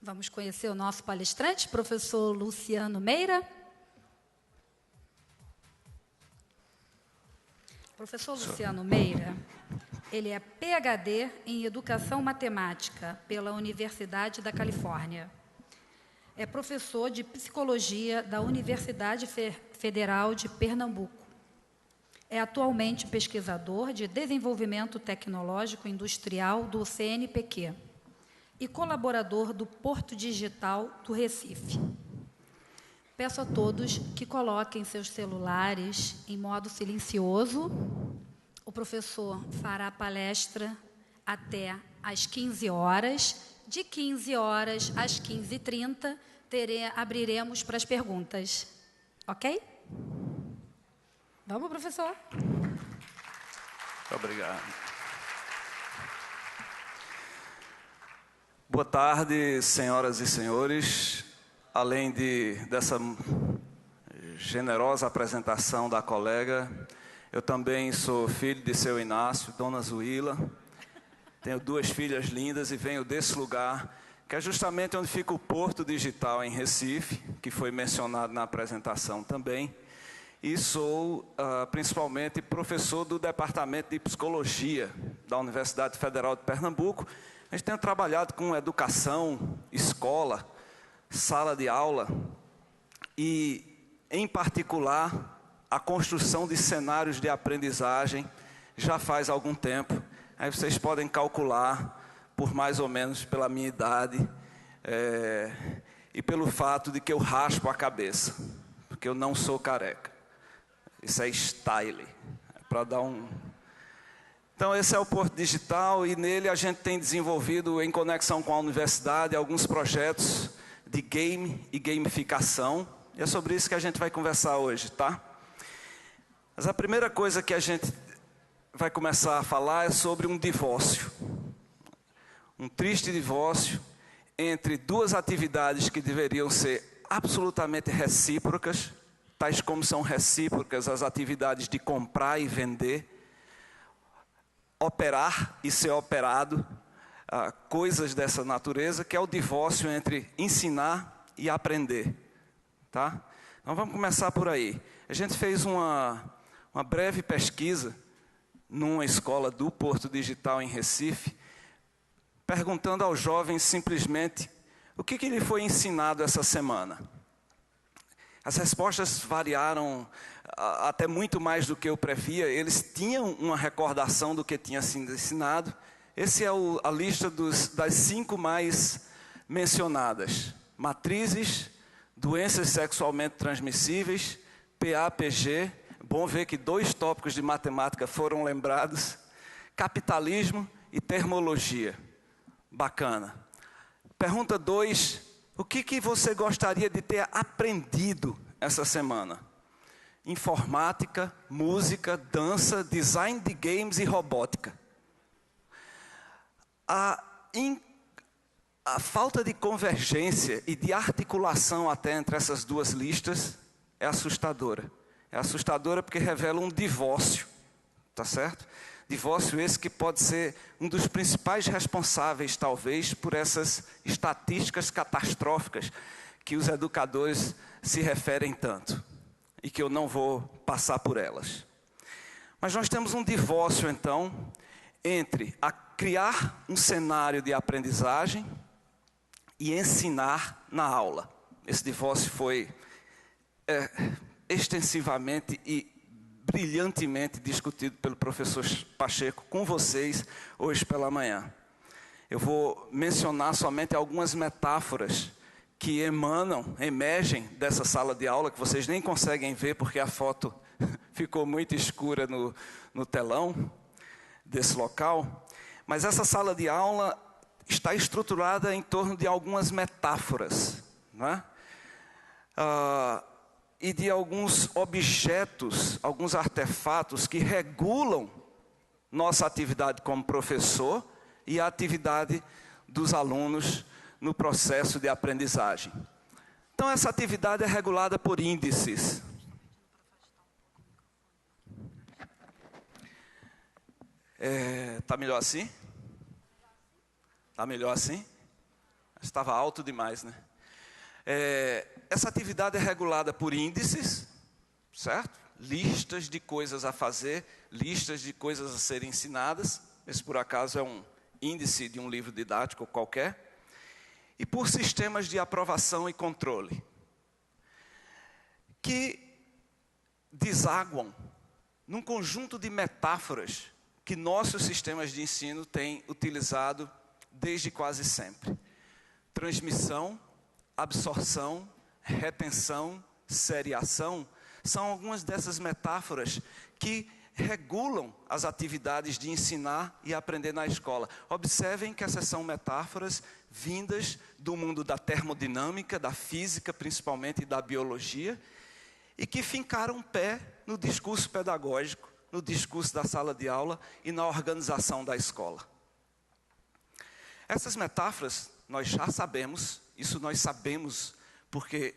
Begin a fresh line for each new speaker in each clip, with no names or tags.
Vamos conhecer o nosso palestrante, professor Luciano Meira. Professor Luciano Meira, ele é PhD em Educação Matemática pela Universidade da Califórnia. É professor de Psicologia da Universidade Federal de Pernambuco. É atualmente pesquisador de Desenvolvimento Tecnológico Industrial do CNPq e colaborador do Porto Digital do Recife. Peço a todos que coloquem seus celulares em modo silencioso. O professor fará a palestra até às 15 horas. De 15 horas às 15h30, abriremos para as perguntas. Ok? Vamos, professor.
Obrigado. Boa tarde, senhoras e senhores. Além dessa generosa apresentação da colega, eu também sou filho de seu Inácio, Dona Zuíla. Tenho 2 filhas lindas e venho desse lugar, que é justamente onde fica o Porto Digital, em Recife, que foi mencionado na apresentação também. E sou, principalmente, professor do Departamento de Psicologia da Universidade Federal de Pernambuco. A gente tem trabalhado com educação, escola, sala de aula e, em particular, a construção de cenários de aprendizagem já faz algum tempo. Aí vocês podem calcular, por mais ou menos pela minha idade e pelo fato de que eu raspo a cabeça, porque eu não sou careca. Isso é style, para dar um... Então, esse é o Porto Digital e nele a gente tem desenvolvido, em conexão com a universidade, alguns projetos de game e gamificação. E é sobre isso que a gente vai conversar hoje, tá? Mas a primeira coisa que a gente vai começar a falar é sobre um divórcio. Um triste divórcio entre 2 atividades que deveriam ser absolutamente recíprocas, tais como são recíprocas as atividades de comprar e vender, operar e ser operado, coisas dessa natureza, que é o divórcio entre ensinar e aprender. Tá? Então vamos começar por aí. A gente fez uma breve pesquisa numa escola do Porto Digital em Recife, perguntando aos jovens simplesmente o que lhe foi ensinado essa semana. As respostas variaram até muito mais do que eu previa. Eles tinham uma recordação do que tinha sido ensinado. Essa é a lista das 5 mais mencionadas. Matrizes, doenças sexualmente transmissíveis, PA-PG, bom ver que 2 tópicos de matemática foram lembrados, capitalismo e termologia. Bacana. Pergunta 2, o que você gostaria de ter aprendido essa semana? Informática, música, dança, design de games e robótica. A falta de convergência e de articulação até entre essas 2 listas é assustadora. É assustadora porque revela um divórcio, tá certo? Divórcio esse que pode ser um dos principais responsáveis, talvez, por essas estatísticas catastróficas que os educadores se referem tanto, e que eu não vou passar por elas. Mas nós temos um divórcio, então, entre a criar um cenário de aprendizagem e ensinar na aula. Esse divórcio foi extensivamente e brilhantemente discutido pelo professor Pacheco com vocês hoje pela manhã. Eu vou mencionar somente algumas metáforas que emergem dessa sala de aula, que vocês nem conseguem ver porque a foto ficou muito escura no telão desse local. Mas essa sala de aula está estruturada em torno de algumas metáforas, não é? E de alguns objetos, alguns artefatos que regulam nossa atividade como professor e a atividade dos alunos no processo de aprendizagem. Então, essa atividade é regulada por índices. Tá melhor assim? Tá melhor assim? Estava alto demais, né? Essa atividade é regulada por índices, certo? Listas de coisas a fazer, listas de coisas a serem ensinadas. Esse, por acaso, é um índice de um livro didático qualquer. E por sistemas de aprovação e controle, que desaguam num conjunto de metáforas que nossos sistemas de ensino têm utilizado desde quase sempre. Transmissão, absorção, retenção, seriação, são algumas dessas metáforas que regulam as atividades de ensinar e aprender na escola. Observem que essas são metáforas vindas do mundo da termodinâmica, da física principalmente e da biologia, e que fincaram pé no discurso pedagógico, no discurso da sala de aula e na organização da escola. Essas metáforas nós já sabemos, isso nós sabemos porque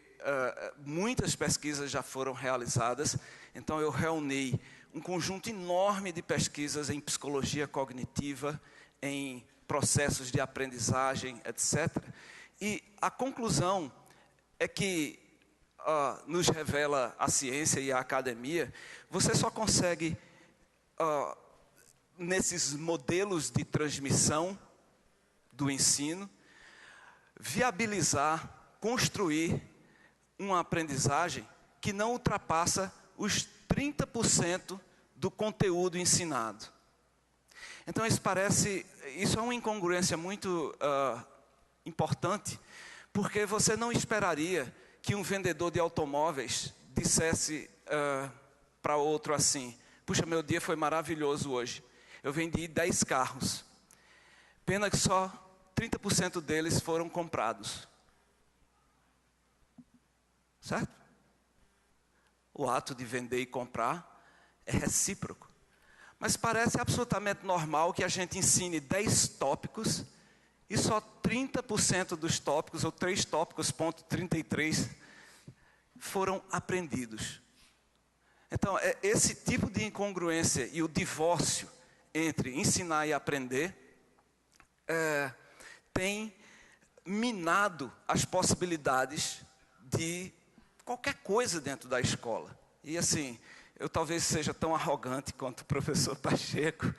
muitas pesquisas já foram realizadas. Então eu reuni um conjunto enorme de pesquisas em psicologia cognitiva, em processos de aprendizagem, etc. E a conclusão é que nos revela a ciência e a academia, você só consegue, nesses modelos de transmissão do ensino, viabilizar, construir uma aprendizagem que não ultrapassa os 30% do conteúdo ensinado. Então isso é uma incongruência muito importante, porque você não esperaria que um vendedor de automóveis dissesse para outro assim: puxa, meu dia foi maravilhoso hoje, eu vendi 10 carros, pena que só 30% deles foram comprados. Certo? O ato de vender e comprar é recíproco. Mas parece absolutamente normal que a gente ensine 10 tópicos e só 30% dos tópicos, ou 3 tópicos, ponto 33, foram aprendidos. Então, esse tipo de incongruência e o divórcio entre ensinar e aprender tem minado as possibilidades de qualquer coisa dentro da escola. E assim, eu talvez seja tão arrogante quanto o professor Pacheco,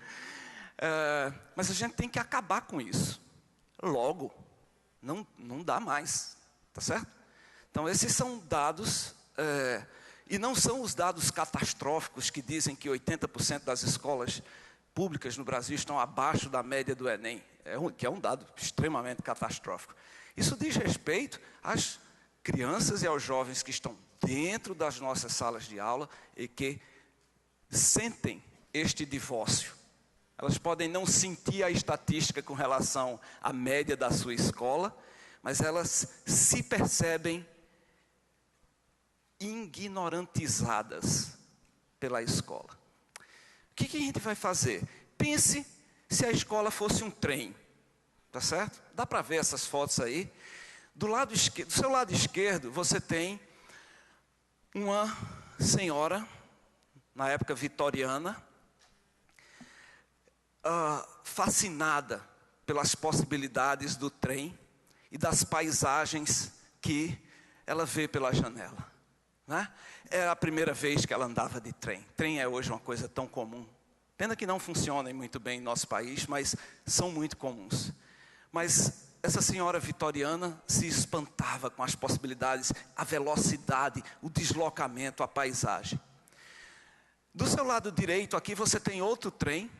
mas a gente tem que acabar com isso. Logo, não dá mais, tá certo? Então esses são dados, e não são os dados catastróficos que dizem que 80% das escolas públicas no Brasil estão abaixo da média do Enem, que é um dado extremamente catastrófico. Isso diz respeito às crianças e aos jovens que estão dentro das nossas salas de aula e que sentem este divórcio. Elas podem não sentir a estatística com relação à média da sua escola, mas elas se percebem ignorantizadas pela escola. O que a gente vai fazer? Pense se a escola fosse um trem, tá certo? Dá para ver essas fotos aí. Do seu lado esquerdo, você tem uma senhora, na época vitoriana, fascinada pelas possibilidades do trem e das paisagens que ela vê pela janela, né? Era a primeira vez que ela andava de trem. Trem é hoje uma coisa tão comum. Pena que não funcionem muito bem em nosso país, mas são muito comuns. Mas essa senhora vitoriana se espantava com as possibilidades, a velocidade, o deslocamento, a paisagem. Do seu lado direito aqui você tem outro trem,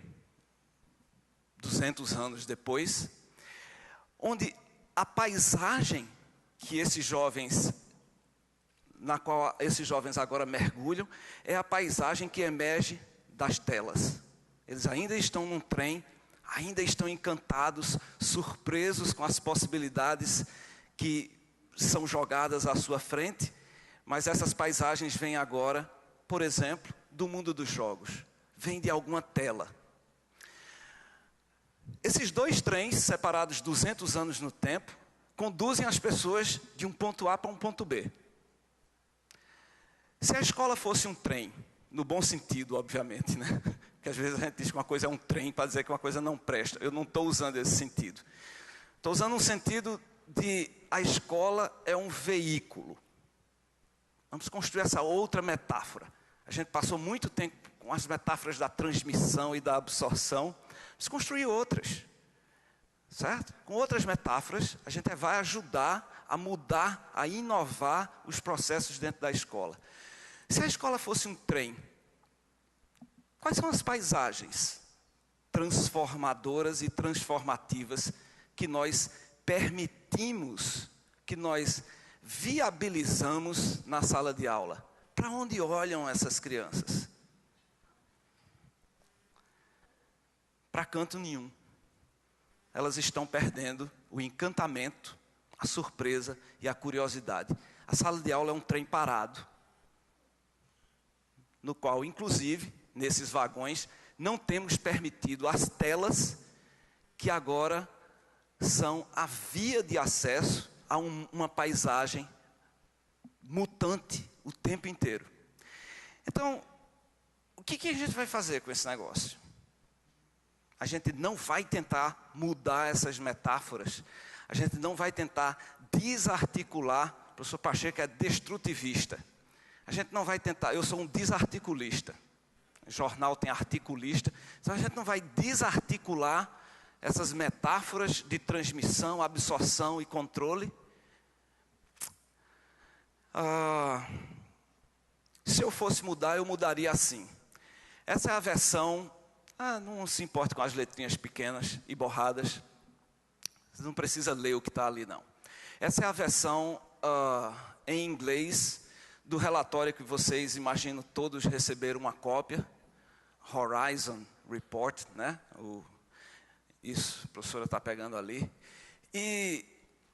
200 anos depois, onde a paisagem que na qual esses jovens agora mergulham, é a paisagem que emerge das telas. Eles ainda estão num trem, ainda estão encantados, surpresos com as possibilidades que são jogadas à sua frente, mas essas paisagens vêm agora, por exemplo, do mundo dos jogos, vêm de alguma tela. Esses dois trens, separados 200 anos no tempo, conduzem as pessoas de um ponto A para um ponto B. Se a escola fosse um trem, no bom sentido, obviamente, né? Que às vezes a gente diz que uma coisa é um trem para dizer que uma coisa não presta. Eu não estou usando esse sentido. Estou usando um sentido de a escola é um veículo. Vamos construir essa outra metáfora. A gente passou muito tempo com as metáforas da transmissão e da absorção. Vamos construir outras. Certo? Com outras metáforas, a gente vai ajudar a mudar, a inovar os processos dentro da escola. Se a escola fosse um trem, quais são as paisagens transformadoras e transformativas que nós permitimos, que nós viabilizamos na sala de aula? Para onde olham essas crianças? Para canto nenhum. Elas estão perdendo o encantamento, a surpresa e a curiosidade. A sala de aula é um trem parado, no qual, inclusive, nesses vagões, não temos permitido as telas que agora são a via de acesso a uma paisagem mutante o tempo inteiro. Então, o que a gente vai fazer com esse negócio? A gente não vai tentar mudar essas metáforas. A gente não vai tentar desarticular. O professor Pacheco é destrutivista. A gente não vai tentar. Eu sou um desarticulista. O jornal tem articulista. Então a gente não vai desarticular essas metáforas de transmissão, absorção e controle. Se eu fosse mudar, eu mudaria assim. Essa é a versão... não se importe com as letrinhas pequenas e borradas. Você não precisa ler o que está ali, não. Essa é a versão em inglês do relatório que vocês, imagino, todos receberam uma cópia. Horizon Report, né? Isso, a professora está pegando ali. E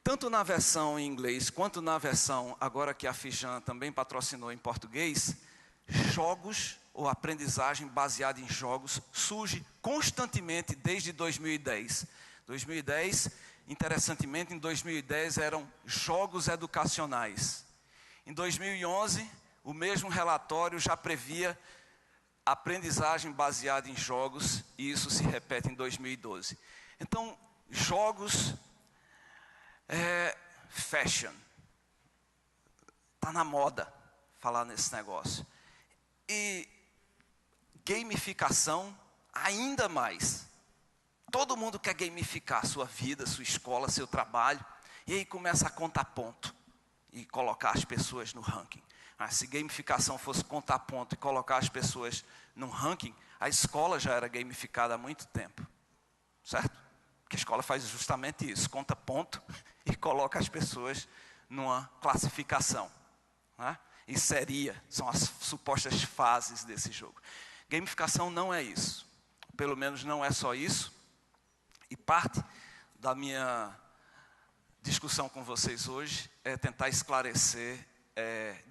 tanto na versão em inglês, quanto na versão, agora que a Fijan também patrocinou em português, jogos ou aprendizagem baseada em jogos surge constantemente desde 2010. 2010, interessantemente, em 2010 eram jogos educacionais. Em 2011, o mesmo relatório já previa aprendizagem baseada em jogos, e isso se repete em 2012. Então, jogos fashion. Está na moda falar nesse negócio. E gamificação, ainda mais. Todo mundo quer gamificar a sua vida, sua escola, seu trabalho. E aí começa a contar ponto e colocar as pessoas no ranking. Se gamificação fosse contar ponto e colocar as pessoas no ranking, a escola já era gamificada há muito tempo. Certo? Porque a escola faz justamente isso, conta ponto e coloca as pessoas numa classificação. Né? E são as supostas fases desse jogo. Gamificação não é isso. Pelo menos não é só isso. E parte da minha discussão com vocês hoje é tentar esclarecer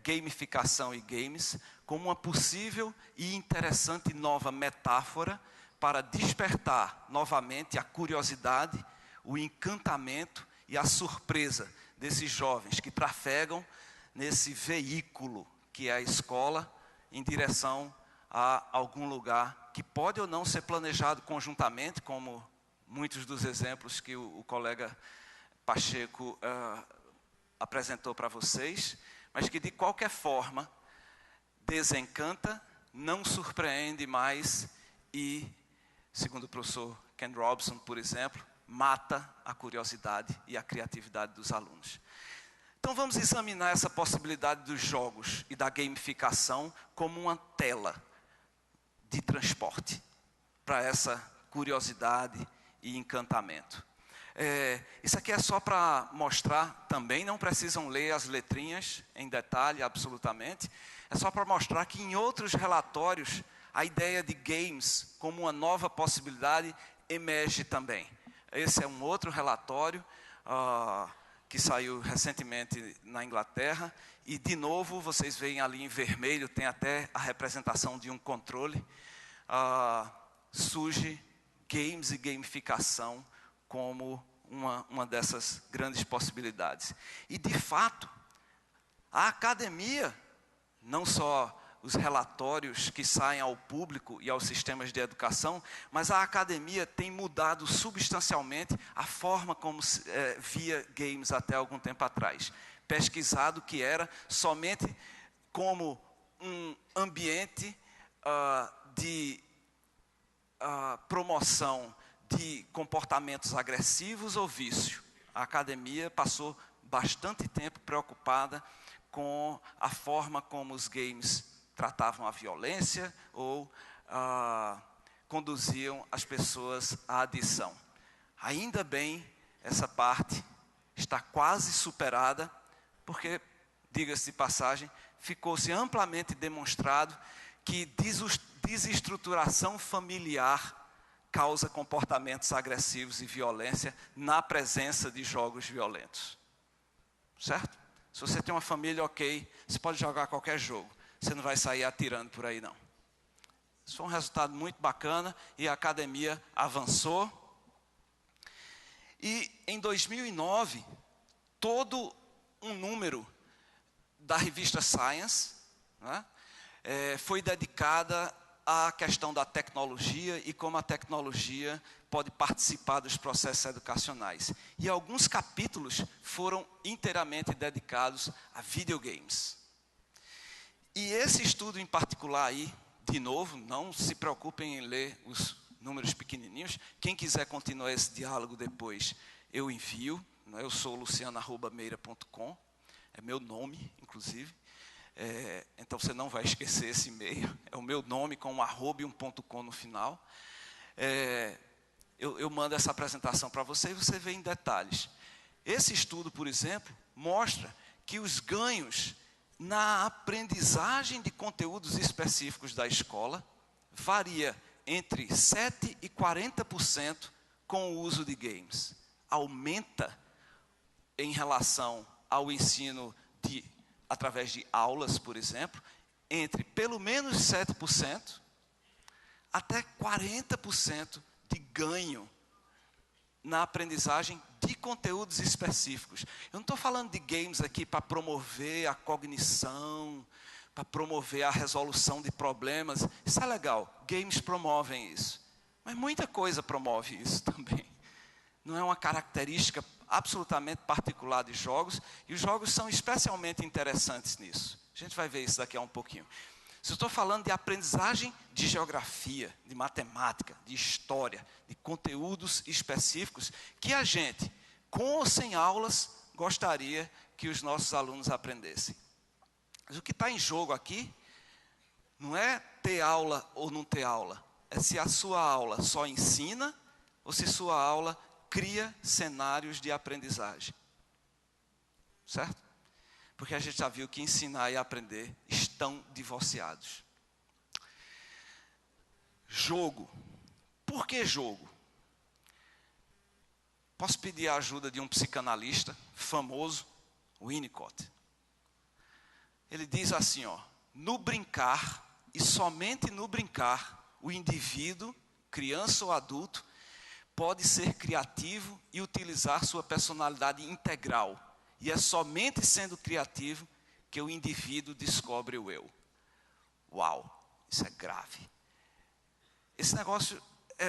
gamificação e games como uma possível e interessante nova metáfora para despertar novamente a curiosidade, o encantamento e a surpresa desses jovens que trafegam nesse veículo que é a escola em direção a algum lugar que pode ou não ser planejado conjuntamente, como muitos dos exemplos que o colega Pacheco apresentou para vocês, mas que de qualquer forma desencanta, não surpreende mais e, segundo o professor Ken Robson, por exemplo, mata a curiosidade e a criatividade dos alunos. Então vamos examinar essa possibilidade dos jogos e da gamificação como uma tela de transporte para essa curiosidade e encantamento. Isso aqui é só para mostrar também, não precisam ler as letrinhas em detalhe absolutamente, é só para mostrar que em outros relatórios a ideia de games como uma nova possibilidade emerge também. Esse é um outro relatório que saiu recentemente na Inglaterra, e de novo vocês veem ali em vermelho, tem até a representação de um controle. Surge games e gamificação como uma dessas grandes possibilidades. E de fato, a academia, não só os relatórios que saem ao público e aos sistemas de educação, mas a academia tem mudado substancialmente a forma como via games até algum tempo atrás. Pesquisado que era somente como um ambiente de promoção de comportamentos agressivos ou vício. A academia passou bastante tempo preocupada com a forma como os games tratavam a violência ou conduziam as pessoas à adição. Ainda bem, essa parte está quase superada, porque, diga-se de passagem, ficou-se amplamente demonstrado que desestruturação familiar causa comportamentos agressivos e violência na presença de jogos violentos. Certo? Se você tem uma família ok, você pode jogar qualquer jogo. Você não vai sair atirando por aí, não. Isso foi um resultado muito bacana e a academia avançou. E em 2009, todo um número da revista Science, né, foi dedicada à questão da tecnologia e como a tecnologia pode participar dos processos educacionais. E alguns capítulos foram inteiramente dedicados a videogames. E esse estudo em particular aí, de novo, não se preocupem em ler os números pequenininhos. Quem quiser continuar esse diálogo depois, eu envio. Né? Eu sou luciano@meira.com, é meu nome, inclusive. Então você não vai esquecer esse e-mail. É o meu nome com um arroba e um .com no final. Eu mando essa apresentação para você e você vê em detalhes. Esse estudo, por exemplo, mostra que os ganhos na aprendizagem de conteúdos específicos da escola varia entre 7% e 40% com o uso de games. Aumenta em relação ao ensino através de aulas, por exemplo, entre pelo menos 7% até 40% de ganho na aprendizagem de conteúdos específicos. Eu não estou falando de games aqui para promover a cognição, para promover a resolução de problemas. Isso é legal, games promovem isso. Mas muita coisa promove isso também. Não é uma característica absolutamente particular de jogos, e os jogos são especialmente interessantes nisso. A gente vai ver isso daqui a um pouquinho. Se eu estou falando de aprendizagem de geografia, de matemática, de história, de conteúdos específicos, que a gente, com ou sem aulas, gostaria que os nossos alunos aprendessem. Mas o que está em jogo aqui, não é ter aula ou não ter aula, é se a sua aula só ensina, ou se sua aula cria cenários de aprendizagem. Certo? Porque a gente já viu que ensinar e aprender estão divorciados. Jogo. Por que jogo? Posso pedir a ajuda de um psicanalista famoso, Winnicott. Ele diz assim, no brincar, e somente no brincar, o indivíduo, criança ou adulto, pode ser criativo e utilizar sua personalidade integral. E é somente sendo criativo que o indivíduo descobre o eu. Uau, isso é grave. Esse negócio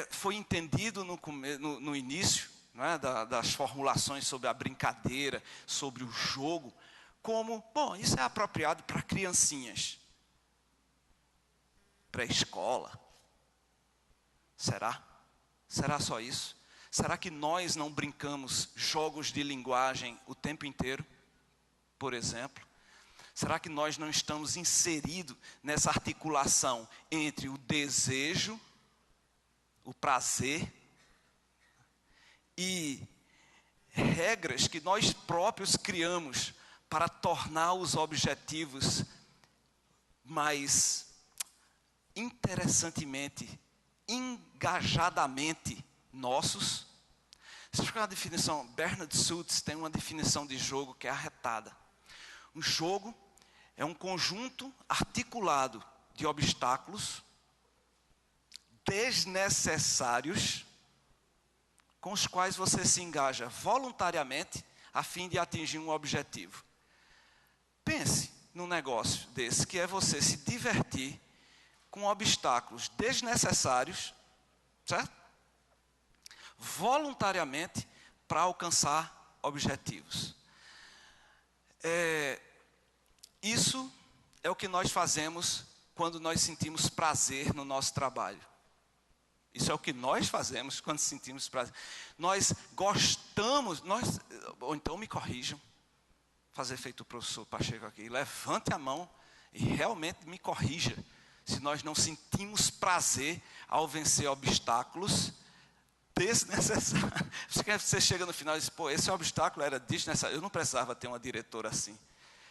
foi entendido no início, não é, das formulações sobre a brincadeira, sobre o jogo, como, bom, isso é apropriado para criancinhas. Pré-escola. Será? Será só isso? Será que nós não brincamos jogos de linguagem o tempo inteiro? Por exemplo? Será que nós não estamos inseridos nessa articulação entre o desejo, o prazer e regras que nós próprios criamos para tornar os objetivos mais interessantemente, engajadamente nossos? Você fica uma definição, Bernard Suits tem uma definição de jogo que é arretada. Um jogo é um conjunto articulado de obstáculos desnecessários com os quais você se engaja voluntariamente a fim de atingir um objetivo. Pense, num negócio desse, que é você se divertir com obstáculos desnecessários, certo? Voluntariamente para alcançar objetivos. Isso é o que nós fazemos quando nós sentimos prazer no nosso trabalho. Isso é o que nós fazemos quando sentimos prazer. Nós gostamos, ou então me corrijam, fazer feito o professor Pacheco aqui, levante a mão e realmente me corrija, se nós não sentimos prazer ao vencer obstáculos desnecessários. Você chega no final e diz, pô, esse obstáculo era desnecessário, eu não precisava ter uma diretora assim.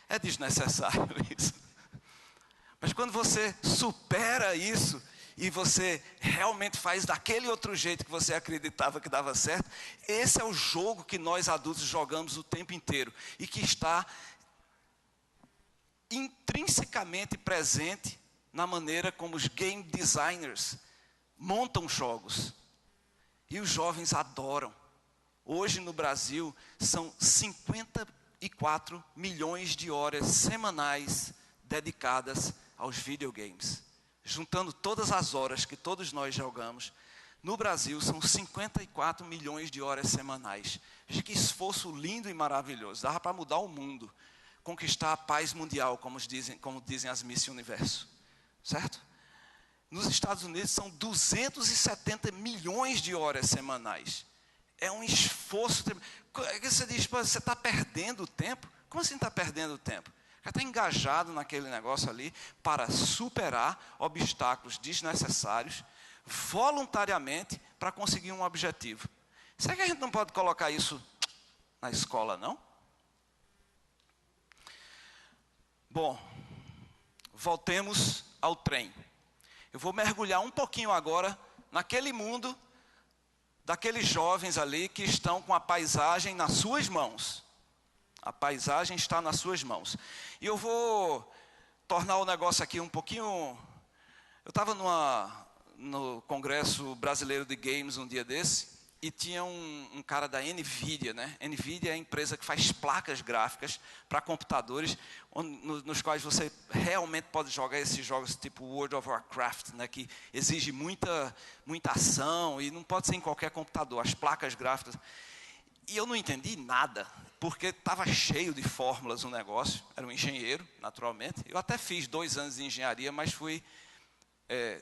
É desnecessário isso. Mas quando você supera isso, e você realmente faz daquele outro jeito que você acreditava que dava certo, esse é o jogo que nós adultos jogamos o tempo inteiro, e que está intrinsecamente presente na maneira como os game designers montam jogos. E os jovens adoram. Hoje no Brasil são 54 milhões de horas semanais dedicadas aos videogames. Juntando todas as horas que todos nós jogamos, no Brasil são 54 milhões de horas semanais. Veja que esforço lindo e maravilhoso. Dava para mudar o mundo, conquistar a paz mundial, como dizem as Miss Universo. Certo? Nos Estados Unidos são 270 milhões de horas semanais. É um esforço. Você diz, você está perdendo tempo? Como assim está perdendo tempo? Já está engajado naquele negócio ali para superar obstáculos desnecessários, voluntariamente, para conseguir um objetivo. Será que a gente não pode colocar isso na escola, não? Bom, voltemos ao trem. Eu vou mergulhar um pouquinho agora naquele mundo daqueles jovens ali que estão com a paisagem nas suas mãos. A paisagem está nas suas mãos. E eu vou tornar o negócio aqui um pouquinho... Eu estava no Congresso Brasileiro de Games um dia desse, e tinha um cara da NVIDIA, né? NVIDIA é a empresa que faz placas gráficas para computadores, nos quais você realmente pode jogar esses jogos tipo World of Warcraft, né? Que exige muita ação e não pode ser em qualquer computador, as placas gráficas. E eu não entendi nada, porque estava cheio de fórmulas o negócio. Era um engenheiro, naturalmente. Eu até fiz 2 anos de engenharia, mas fui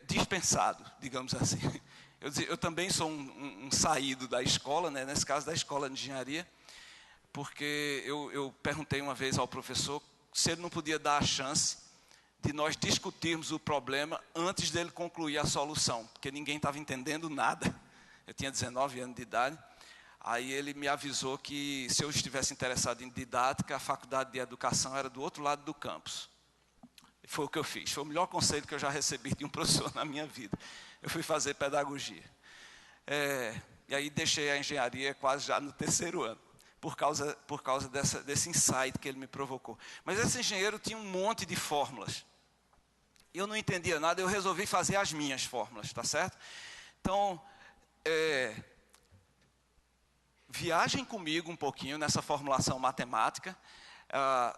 dispensado, digamos assim. Eu também sou um saído da escola, né? Nesse caso da escola de engenharia, porque eu perguntei uma vez ao professor se ele não podia dar a chance de nós discutirmos o problema antes dele concluir a solução, porque ninguém estava entendendo nada. Eu tinha 19 anos de idade. Aí ele me avisou que se eu estivesse interessado em didática, a faculdade de educação era do outro lado do campus. E foi o que eu fiz. Foi o melhor conselho que eu já recebi de um professor na minha vida. Eu fui fazer pedagogia. E aí deixei a engenharia quase já no 3º ano, por causa desse insight que ele me provocou. Mas esse engenheiro tinha um monte de fórmulas. Eu não entendia nada, eu resolvi fazer as minhas fórmulas, tá certo? Então, viajem comigo um pouquinho nessa formulação matemática,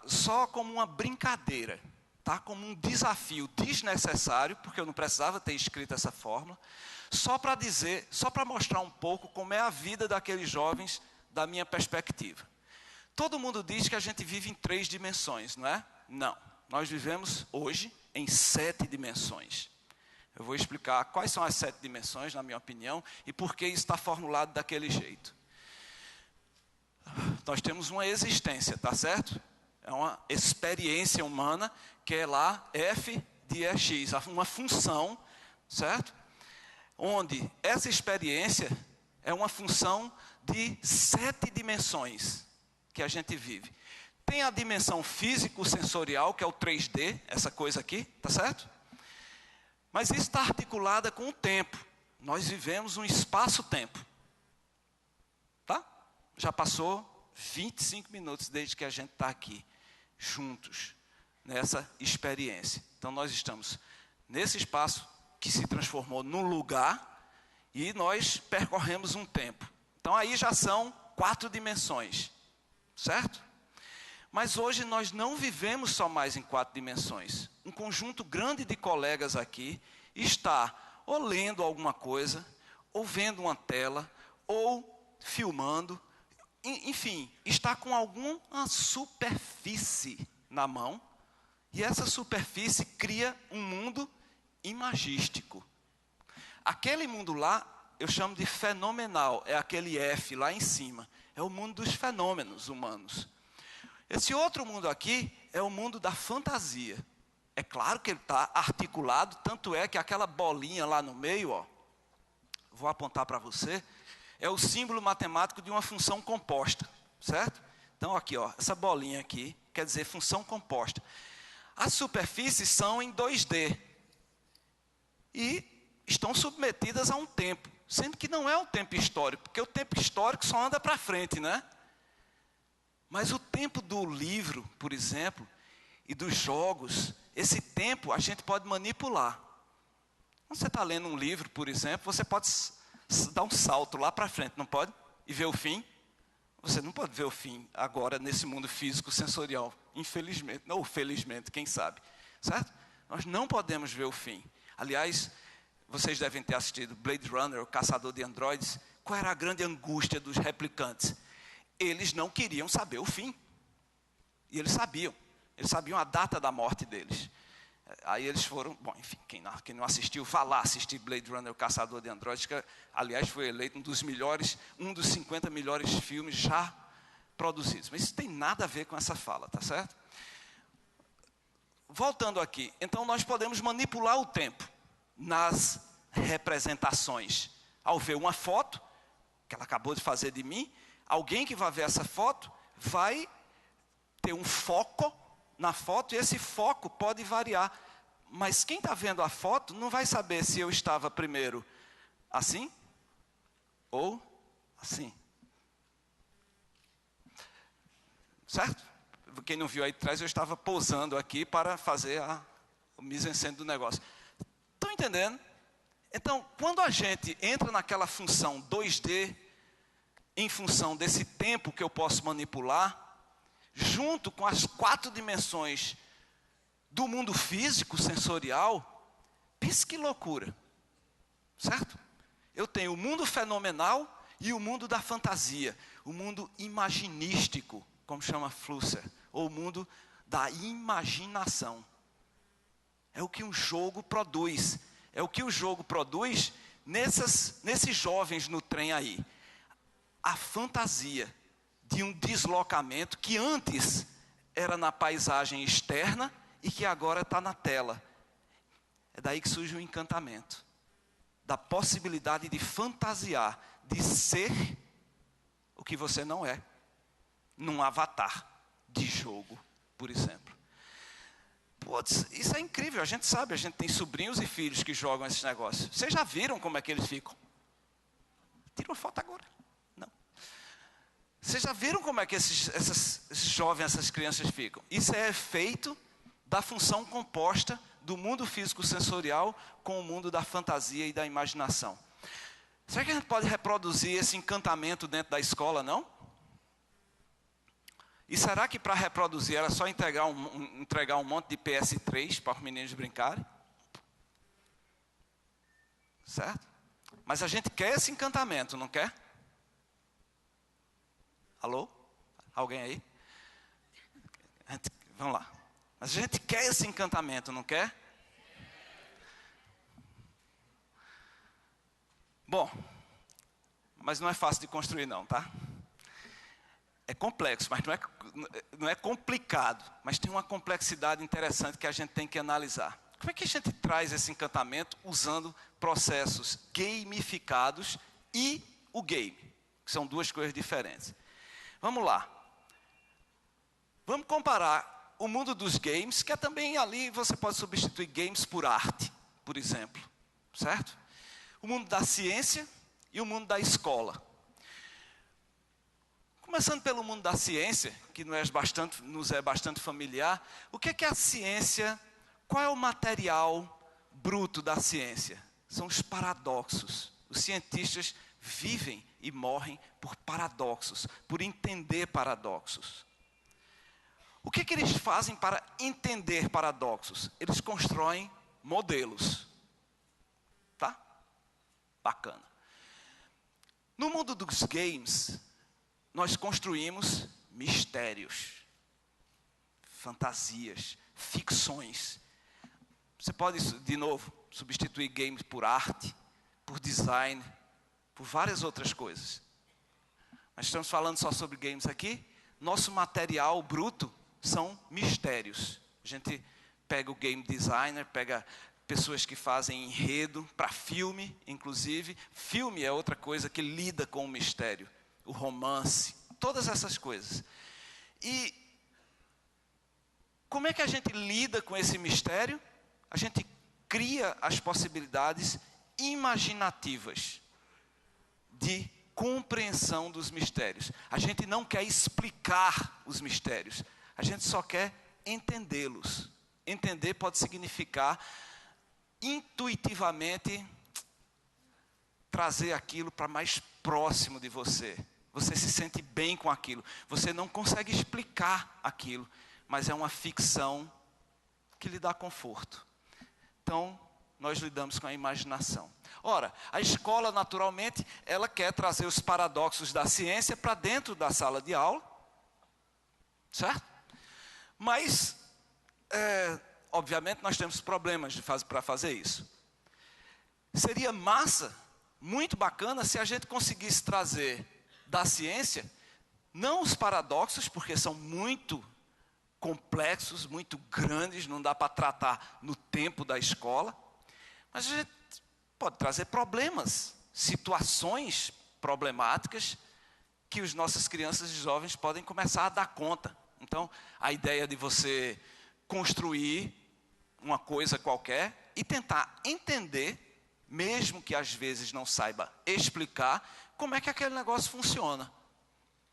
só como uma brincadeira, tá? Como um desafio desnecessário, porque eu não precisava ter escrito essa fórmula, só para mostrar um pouco como é a vida daqueles jovens da minha perspectiva. Todo mundo diz que a gente vive em 3 dimensões, não é? Não, nós vivemos hoje em 7 dimensões. Eu vou explicar quais são as 7 dimensões, na minha opinião, e por que isso está formulado daquele jeito. Nós temos uma existência, tá certo? É uma experiência humana, que é lá f de x, uma função, certo? Onde essa experiência é uma função de 7 dimensões que a gente vive. Tem a dimensão físico-sensorial, que é o 3D, essa coisa aqui, tá certo? Mas isso está articulada com o tempo. Nós vivemos um espaço-tempo. Tá? Já passou 25 minutos desde que a gente está aqui, juntos, nessa experiência. Então nós estamos nesse espaço que se transformou num lugar e nós percorremos um tempo. Então aí já são 4 dimensões, certo? Mas hoje nós não vivemos só mais em 4 dimensões. Um conjunto grande de colegas aqui está ou lendo alguma coisa, ou vendo uma tela, ou filmando, enfim, está com alguma superfície na mão, e essa superfície cria um mundo imagístico. Aquele mundo lá, eu chamo de fenomenal, é aquele F lá em cima, é o mundo dos fenômenos humanos. Esse outro mundo aqui é o mundo da fantasia. É claro que ele está articulado, tanto é que aquela bolinha lá no meio, ó, vou apontar para você, é o símbolo matemático de uma função composta, certo? Então aqui, ó, essa bolinha aqui quer dizer função composta. As superfícies são em 2D e estão submetidas a um tempo, sendo que não é um tempo histórico, porque o tempo histórico só anda para frente, né? Mas o tempo do livro, por exemplo, e dos jogos, esse tempo a gente pode manipular. Quando você está lendo um livro, por exemplo, você pode dar um salto lá para frente, não pode? E ver o fim. Você não pode ver o fim agora nesse mundo físico sensorial, infelizmente, ou felizmente, quem sabe, certo? Nós não podemos ver o fim. Aliás, vocês devem ter assistido Blade Runner, o Caçador de Androides. Qual era a grande angústia dos replicantes? Eles não queriam saber o fim. E eles sabiam a data da morte deles. Aí eles foram, bom, enfim, quem não assistiu, vá lá assistir Blade Runner, o Caçador de Androides, que aliás foi eleito um dos 50 melhores filmes já produzidos. Mas isso tem nada a ver com essa fala, tá certo? Voltando aqui, então nós podemos manipular o tempo nas representações. Ao ver uma foto, que ela acabou de fazer de mim, alguém que vai ver essa foto vai ter um foco na foto, e esse foco pode variar. Mas quem está vendo a foto não vai saber se eu estava primeiro assim ou assim. Certo? Quem não viu aí atrás, eu estava posando aqui para fazer o mise-en-scène do negócio. Estão entendendo? Então, quando a gente entra naquela função 2D, em função desse tempo que eu posso manipular, junto com as 4 dimensões do mundo físico, sensorial, pense que loucura, certo? Eu tenho o mundo fenomenal e o mundo da fantasia, o mundo imaginístico, como chama Flusser, ou o mundo da imaginação. É o que um jogo produz, é o que o jogo produz nesses jovens no trem aí. A fantasia de um deslocamento que antes era na paisagem externa e que agora está na tela. É daí que surge o encantamento. Da possibilidade de fantasiar, de ser o que você não é. Num avatar de jogo, por exemplo. Putz, isso é incrível, a gente sabe, a gente tem sobrinhos e filhos que jogam esses negócios. Vocês já viram como é que eles ficam? Tira uma foto agora. Vocês já viram como é que esses jovens, essas crianças ficam? Isso é efeito da função composta do mundo físico-sensorial com o mundo da fantasia e da imaginação. Será que a gente pode reproduzir esse encantamento dentro da escola, não? E será que para reproduzir era só entregar um monte de PS3 para os meninos brincarem? Certo? Mas a gente quer esse encantamento, não quer? Alô? Alguém aí? Vamos lá. Mas a gente quer esse encantamento, não quer? Bom, mas não é fácil de construir não, tá? É complexo, mas não é complicado. Mas tem uma complexidade interessante que a gente tem que analisar. Como é que a gente traz esse encantamento usando processos gamificados e o game? Que são 2 coisas diferentes. Vamos lá. Vamos comparar o mundo dos games, que é também ali você pode substituir games por arte, por exemplo. Certo? O mundo da ciência e o mundo da escola. Começando pelo mundo da ciência, que nos é bastante familiar. O que é a ciência? Qual é o material bruto da ciência? São os paradoxos. Os cientistas vivem e morrem por paradoxos, por entender paradoxos. O que eles fazem para entender paradoxos? Eles constroem modelos. Tá? Bacana. No mundo dos games, nós construímos mistérios, fantasias, ficções. Você pode, de novo, substituir games por arte, por design, por várias outras coisas. Mas estamos falando só sobre games aqui. Nosso material bruto são mistérios. A gente pega o game designer, pega pessoas que fazem enredo para filme, inclusive. Filme é outra coisa que lida com o mistério. O romance, todas essas coisas. E como é que a gente lida com esse mistério? A gente cria as possibilidades imaginativas de compreensão dos mistérios. A gente não quer explicar os mistérios. A gente só quer entendê-los. Entender pode significar intuitivamente trazer aquilo para mais próximo de você. Você se sente bem com aquilo. Você não consegue explicar aquilo, mas é uma ficção que lhe dá conforto. Então, nós lidamos com a imaginação. Ora, a escola, naturalmente, ela quer trazer os paradoxos da ciência para dentro da sala de aula. Certo? Mas, obviamente, nós temos problemas para fazer isso. Seria massa, muito bacana, se a gente conseguisse trazer da ciência, não os paradoxos, porque são muito complexos, muito grandes, não dá para tratar no tempo da escola, mas a gente pode trazer problemas, situações problemáticas que as nossas crianças e jovens podem começar a dar conta. Então, a ideia de você construir uma coisa qualquer e tentar entender, mesmo que às vezes não saiba explicar, como é que aquele negócio funciona.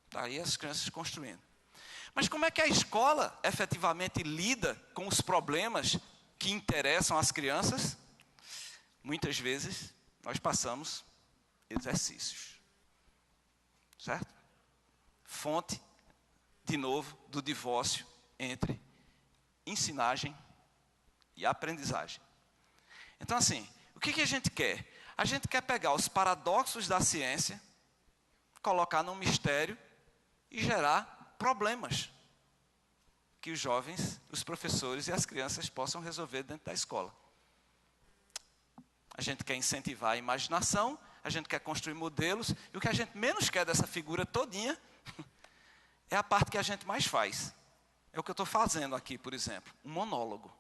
Está aí as crianças construindo. Mas como é que a escola efetivamente lida com os problemas que interessam as crianças? Muitas vezes nós passamos exercícios. Certo? Fonte, de novo, do divórcio entre ensinagem e aprendizagem. Então, assim, o que a gente quer? A gente quer pegar os paradoxos da ciência, colocar num mistério e gerar problemas que os jovens, os professores e as crianças possam resolver dentro da escola. A gente quer incentivar a imaginação, a gente quer construir modelos, e o que a gente menos quer dessa figura todinha é a parte que a gente mais faz. É o que eu estou fazendo aqui, por exemplo, um monólogo.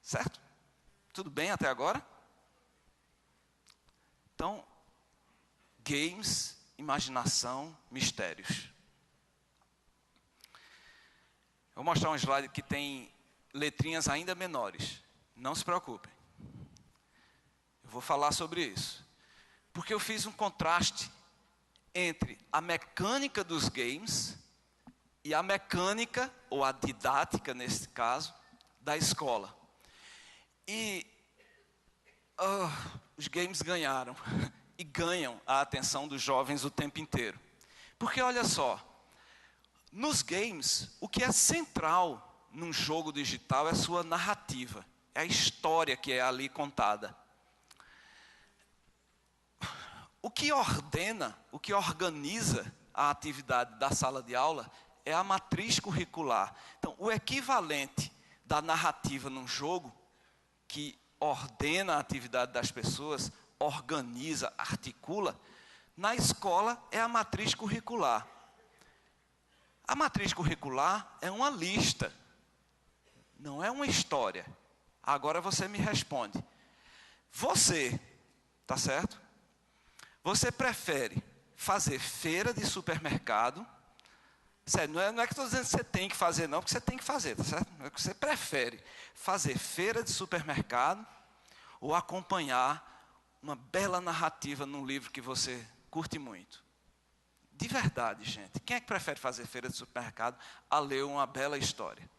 Certo? Tudo bem até agora? Então, games, imaginação, mistérios. Eu vou mostrar um slide que tem letrinhas ainda menores. Não se preocupem. Eu vou falar sobre isso. Porque eu fiz um contraste entre a mecânica dos games e a mecânica, ou a didática nesse caso, da escola. E os games ganharam. E ganham a atenção dos jovens o tempo inteiro. Porque olha só, nos games, o que é central num jogo digital é a sua narrativa. É a história que é ali contada. O que ordena, o que organiza a atividade da sala de aula é a matriz curricular. Então, o equivalente da narrativa num jogo, que ordena a atividade das pessoas, organiza, articula, na escola é a matriz curricular. A matriz curricular é uma lista, não é uma história. Agora você me responde. Você, tá certo? Você prefere fazer feira de supermercado? Sério, não é que estou dizendo que você tem que fazer, não, porque você tem que fazer, tá certo? É que você prefere fazer feira de supermercado ou acompanhar uma bela narrativa num livro que você curte muito. De verdade, gente. Quem é que prefere fazer feira de supermercado a ler uma bela história?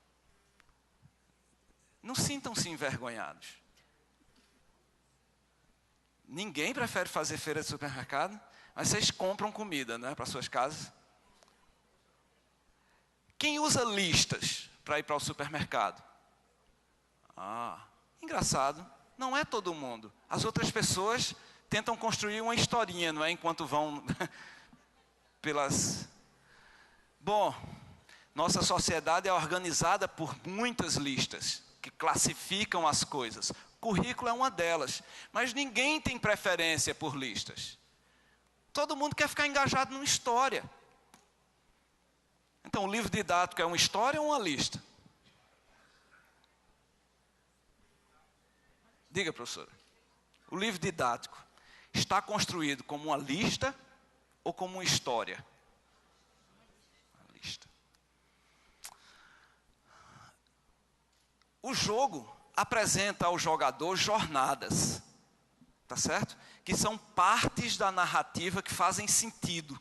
Não sintam-se envergonhados. Ninguém prefere fazer feira de supermercado? Mas vocês compram comida, né, para suas casas? Quem usa listas para ir para o supermercado? Engraçado. Não é todo mundo. As outras pessoas tentam construir uma historinha, não é? Enquanto vão pelas... Bom, nossa sociedade é organizada por muitas listas que classificam as coisas. Currículo é uma delas. Mas ninguém tem preferência por listas. Todo mundo quer ficar engajado numa história. Então, o livro didático é uma história ou uma lista? Diga, professora. O livro didático está construído como uma lista ou como uma história? Uma lista. O jogo apresenta ao jogador jornadas, tá certo? Que são partes da narrativa que fazem sentido.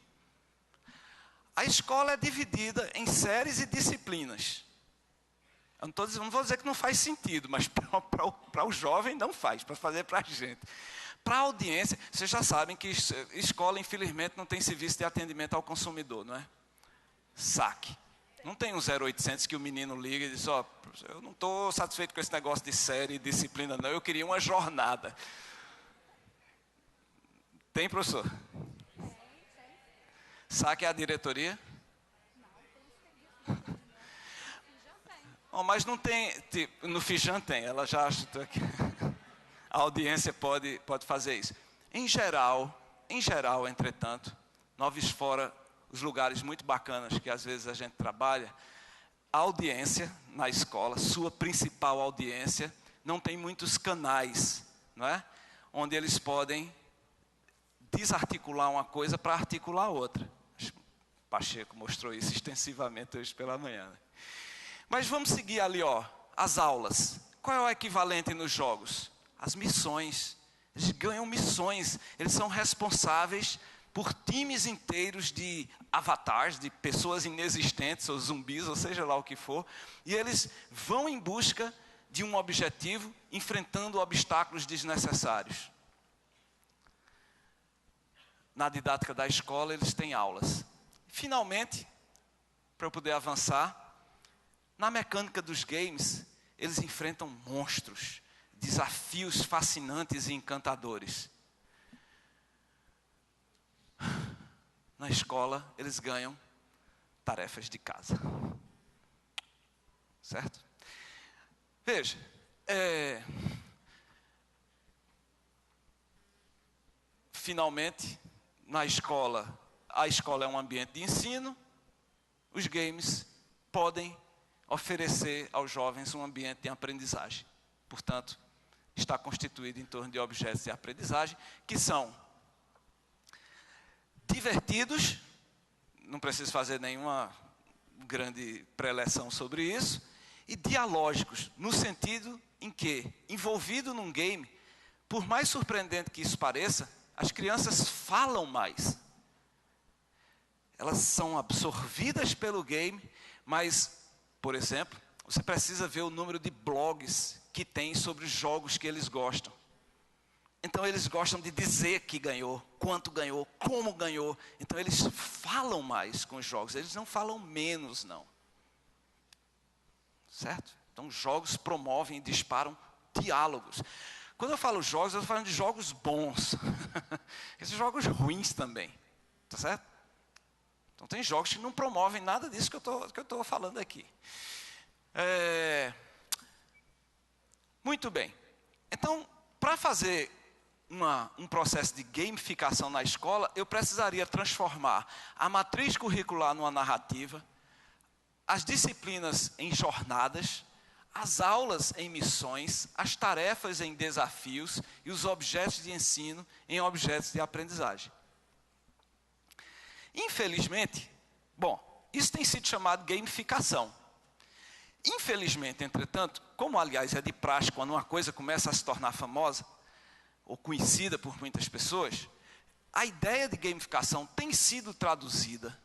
A escola é dividida em séries e disciplinas. Eu não vou dizer que não faz sentido, mas para o jovem não faz, para fazer para a gente. Para a audiência, vocês já sabem que escola, infelizmente, não tem serviço de atendimento ao consumidor, não é? Saque. Não tem um 0800 que o menino liga e diz, eu não estou satisfeito com esse negócio de série e disciplina, não, eu queria uma jornada. Tem, professor? Saque é a diretoria? Mas não tem, no Fijan tem, ela já acha que a audiência pode fazer isso. Em geral, entretanto, Noves Fora, os lugares muito bacanas que às vezes a gente trabalha, a audiência na escola, sua principal audiência, não tem muitos canais, não é? Onde eles podem desarticular uma coisa para articular outra. Pacheco mostrou isso extensivamente hoje pela manhã, né? Mas vamos seguir ali, as aulas. Qual é o equivalente nos jogos? As missões. Eles ganham missões. Eles são responsáveis por times inteiros de avatares, de pessoas inexistentes, ou zumbis, ou seja lá o que for. E eles vão em busca de um objetivo, enfrentando obstáculos desnecessários. Na didática da escola, eles têm aulas. Finalmente, para eu poder avançar, na mecânica dos games, eles enfrentam monstros, desafios fascinantes e encantadores. Na escola, eles ganham tarefas de casa. Certo? Veja, finalmente, na escola, a escola é um ambiente de ensino, os games podem oferecer aos jovens um ambiente de aprendizagem. Portanto, está constituído em torno de objetos de aprendizagem que são divertidos, não preciso fazer nenhuma grande preleção sobre isso, e dialógicos, no sentido em que, envolvido num game, por mais surpreendente que isso pareça, as crianças falam mais. Elas são absorvidas pelo game, mas, por exemplo, você precisa ver o número de blogs que tem sobre os jogos que eles gostam. Então eles gostam de dizer que ganhou, quanto ganhou, como ganhou. Então eles falam mais com os jogos, eles não falam menos, não. Certo? Então jogos promovem e disparam diálogos. Quando eu falo jogos, eu estou falando de jogos bons. Esses jogos ruins também. Tá certo? Então tem jogos que não promovem nada disso que eu estou falando aqui. Muito bem. Então, para fazer um processo de gamificação na escola, eu precisaria transformar a matriz curricular numa narrativa, as disciplinas em jornadas, as aulas em missões, as tarefas em desafios e os objetos de ensino em objetos de aprendizagem. Infelizmente, isso tem sido chamado de gamificação. Infelizmente, entretanto, como aliás é de praxe quando uma coisa começa a se tornar famosa, ou conhecida por muitas pessoas, a ideia de gamificação tem sido traduzida,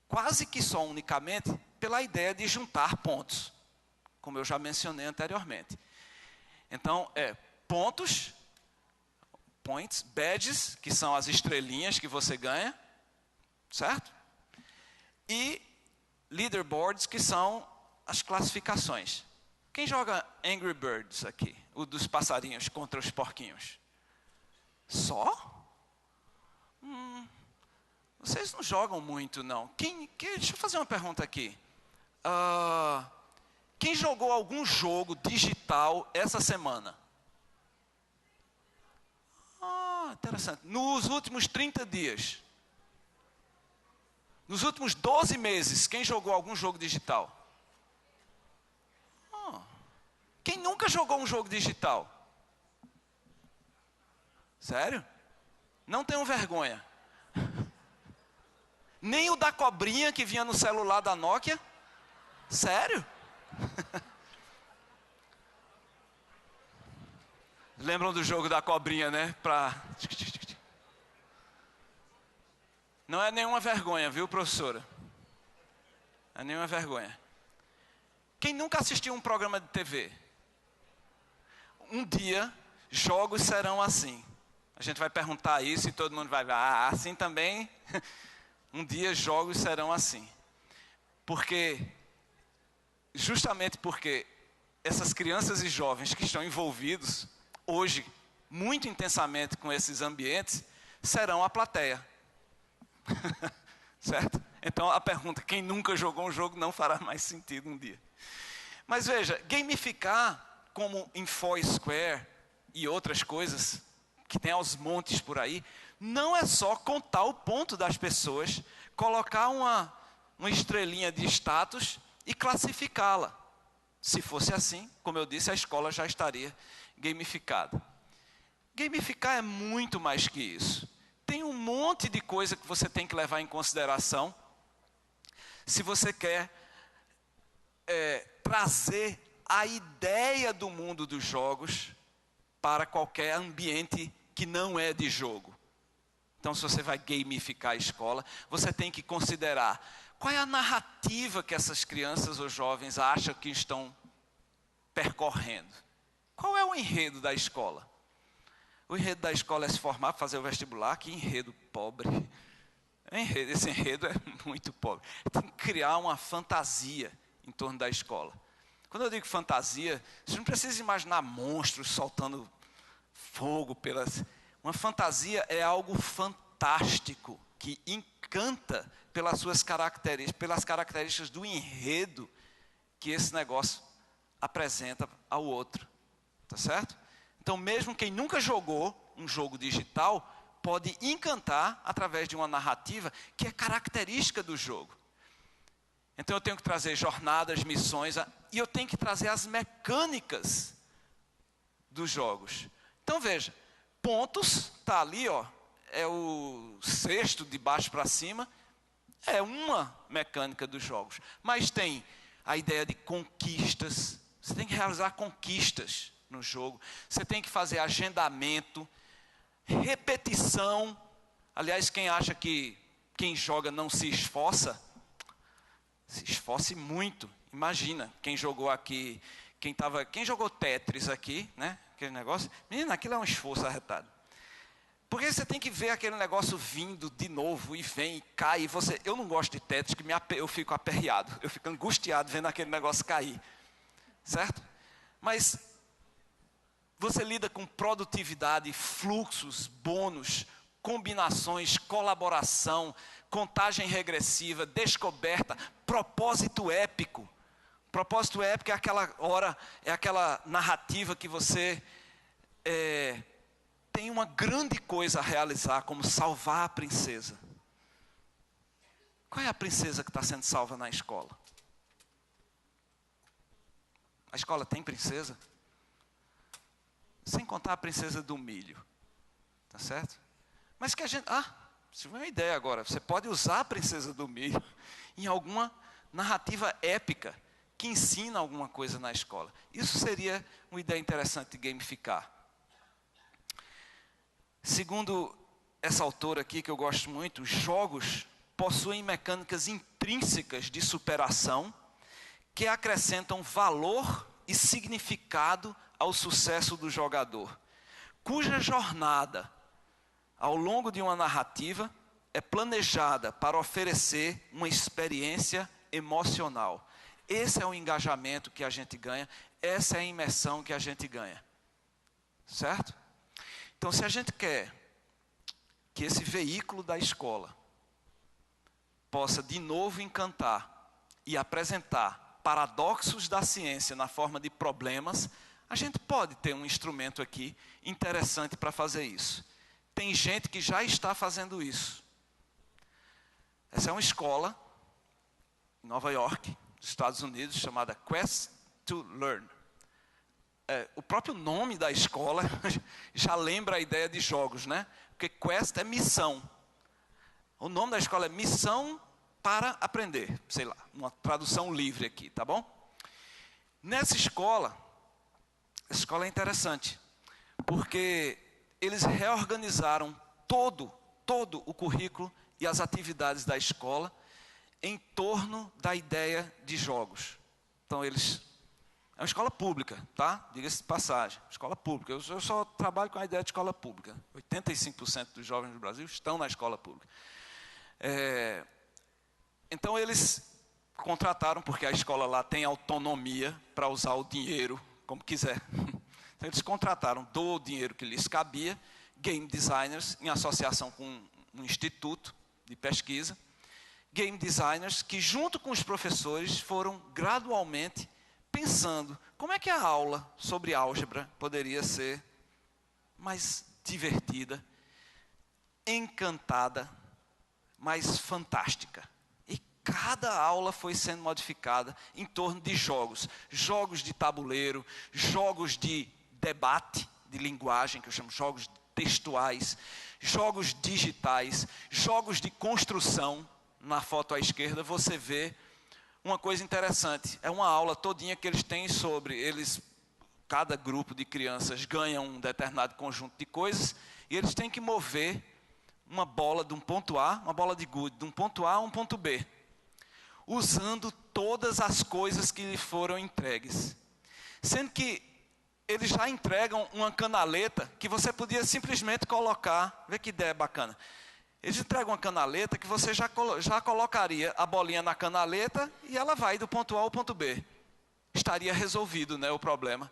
quase que só unicamente, pela ideia de juntar pontos, como eu já mencionei anteriormente. Então, pontos points, badges, que são as estrelinhas que você ganha, certo? E leaderboards, que são as classificações. Quem joga Angry Birds aqui? O dos passarinhos contra os porquinhos? Só? Vocês não jogam muito, não. Deixa eu fazer uma pergunta aqui. Quem jogou algum jogo digital essa semana? Interessante. Nos últimos 30 dias. Nos últimos 12 meses, quem jogou algum jogo digital? Quem nunca jogou um jogo digital? Sério? Não tenham vergonha. Nem o da cobrinha que vinha no celular da Nokia? Sério? Lembram do jogo da cobrinha, né? Não é nenhuma vergonha, viu, professora? Não é nenhuma vergonha. Quem nunca assistiu um programa de TV? Um dia, jogos serão assim. A gente vai perguntar isso e todo mundo vai falar, assim também. Um dia, jogos serão assim. Justamente porque essas crianças e jovens que estão envolvidos hoje, muito intensamente com esses ambientes, serão a plateia. Certo? Então a pergunta, quem nunca jogou um jogo, não fará mais sentido um dia. Mas veja, gamificar, como em Foursquare e outras coisas, que tem aos montes por aí, não é só contar o ponto das pessoas, colocar uma estrelinha de status e classificá-la. Se fosse assim, como eu disse, a escola já estaria gamificada. Gamificar é muito mais que isso. Tem um monte de coisa que você tem que levar em consideração se você quer trazer a ideia do mundo dos jogos para qualquer ambiente que não é de jogo. Então, se você vai gamificar a escola, você tem que considerar qual é a narrativa que essas crianças ou jovens acham que estão percorrendo. Qual é o enredo da escola? O enredo da escola é se formar, fazer o vestibular. Que enredo pobre. Esse enredo é muito pobre. Tem que criar uma fantasia em torno da escola. Quando eu digo fantasia, você não precisa imaginar monstros soltando fogo pelas... Uma fantasia é algo fantástico, que encanta pelas suas características, pelas características do enredo que esse negócio apresenta ao outro. Tá certo? Então, mesmo quem nunca jogou um jogo digital, pode encantar através de uma narrativa que é característica do jogo. Então, eu tenho que trazer jornadas, missões, e eu tenho que trazer as mecânicas dos jogos. Então, veja, pontos, está ali, ó, é o sexto de baixo para cima, é uma mecânica dos jogos. Mas tem a ideia de conquistas, você tem que realizar conquistas no jogo, você tem que fazer agendamento, repetição. Aliás, quem acha que quem joga não se esforça, se esforce muito. Imagina, quem jogou aqui, quem jogou Tetris aqui, né? Aquele negócio, menina, aquilo é um esforço arretado. Porque você tem que ver aquele negócio vindo de novo, e vem, e cai, e você... Eu não gosto de Tetris, que eu fico aperreado, eu fico angustiado vendo aquele negócio cair. Certo? Mas você lida com produtividade, fluxos, bônus, combinações, colaboração, contagem regressiva, descoberta, propósito épico. Propósito épico é aquela hora, é aquela narrativa que você tem uma grande coisa a realizar, como salvar a princesa. Qual é a princesa que está sendo salva na escola? A escola tem princesa? Sem contar a princesa do milho. Tá certo? Mas que a gente... isso foi uma ideia agora. Você pode usar a princesa do milho em alguma narrativa épica que ensina alguma coisa na escola. Isso seria uma ideia interessante de gamificar. Segundo essa autora aqui, que eu gosto muito, jogos possuem mecânicas intrínsecas de superação que acrescentam valor e significado ao sucesso do jogador, cuja jornada ao longo de uma narrativa, é planejada para oferecer uma experiência emocional. Esse é o engajamento que a gente ganha, essa é a imersão que a gente ganha. Certo? Então, se a gente quer que esse veículo da escola possa de novo encantar e apresentar paradoxos da ciência na forma de problemas, a gente pode ter um instrumento aqui interessante para fazer isso. Tem gente que já está fazendo isso. Essa é uma escola em Nova York, Estados Unidos, chamada Quest to Learn. O próprio nome da escola já lembra a ideia de jogos, né? Porque Quest é missão. O nome da escola é Missão para Aprender. Sei lá, uma tradução livre aqui, tá bom? Nessa escola, essa escola é interessante, porque eles reorganizaram todo o currículo e as atividades da escola em torno da ideia de jogos. Então, é uma escola pública, tá? Diga-se de passagem, escola pública. Eu só trabalho com a ideia de escola pública. 85% dos jovens do Brasil estão na escola pública. Então, eles contrataram, porque a escola lá tem autonomia para usar o dinheiro como quiser. Então, eles contrataram do dinheiro que lhes cabia, game designers, em associação com um instituto de pesquisa, game designers que, junto com os professores, foram gradualmente pensando como é que a aula sobre álgebra poderia ser mais divertida, encantada, mais fantástica. E cada aula foi sendo modificada em torno de jogos. Jogos de tabuleiro, jogos de debate, de linguagem, que eu chamo jogos textuais, jogos digitais, jogos de construção. Na foto à esquerda você vê uma coisa interessante. É uma aula todinha que eles têm sobre... Cada grupo de crianças ganha um determinado conjunto de coisas e eles têm que mover uma bola de um ponto A, uma bola de gude, de um ponto A a um ponto B, usando todas as coisas que lhe foram entregues. Sendo que eles já entregam uma canaleta que você podia simplesmente colocar. Vê que ideia bacana. Eles entregam uma canaleta que você já colocaria a bolinha na canaleta e ela vai do ponto A ao ponto B. Estaria resolvido, né, o problema.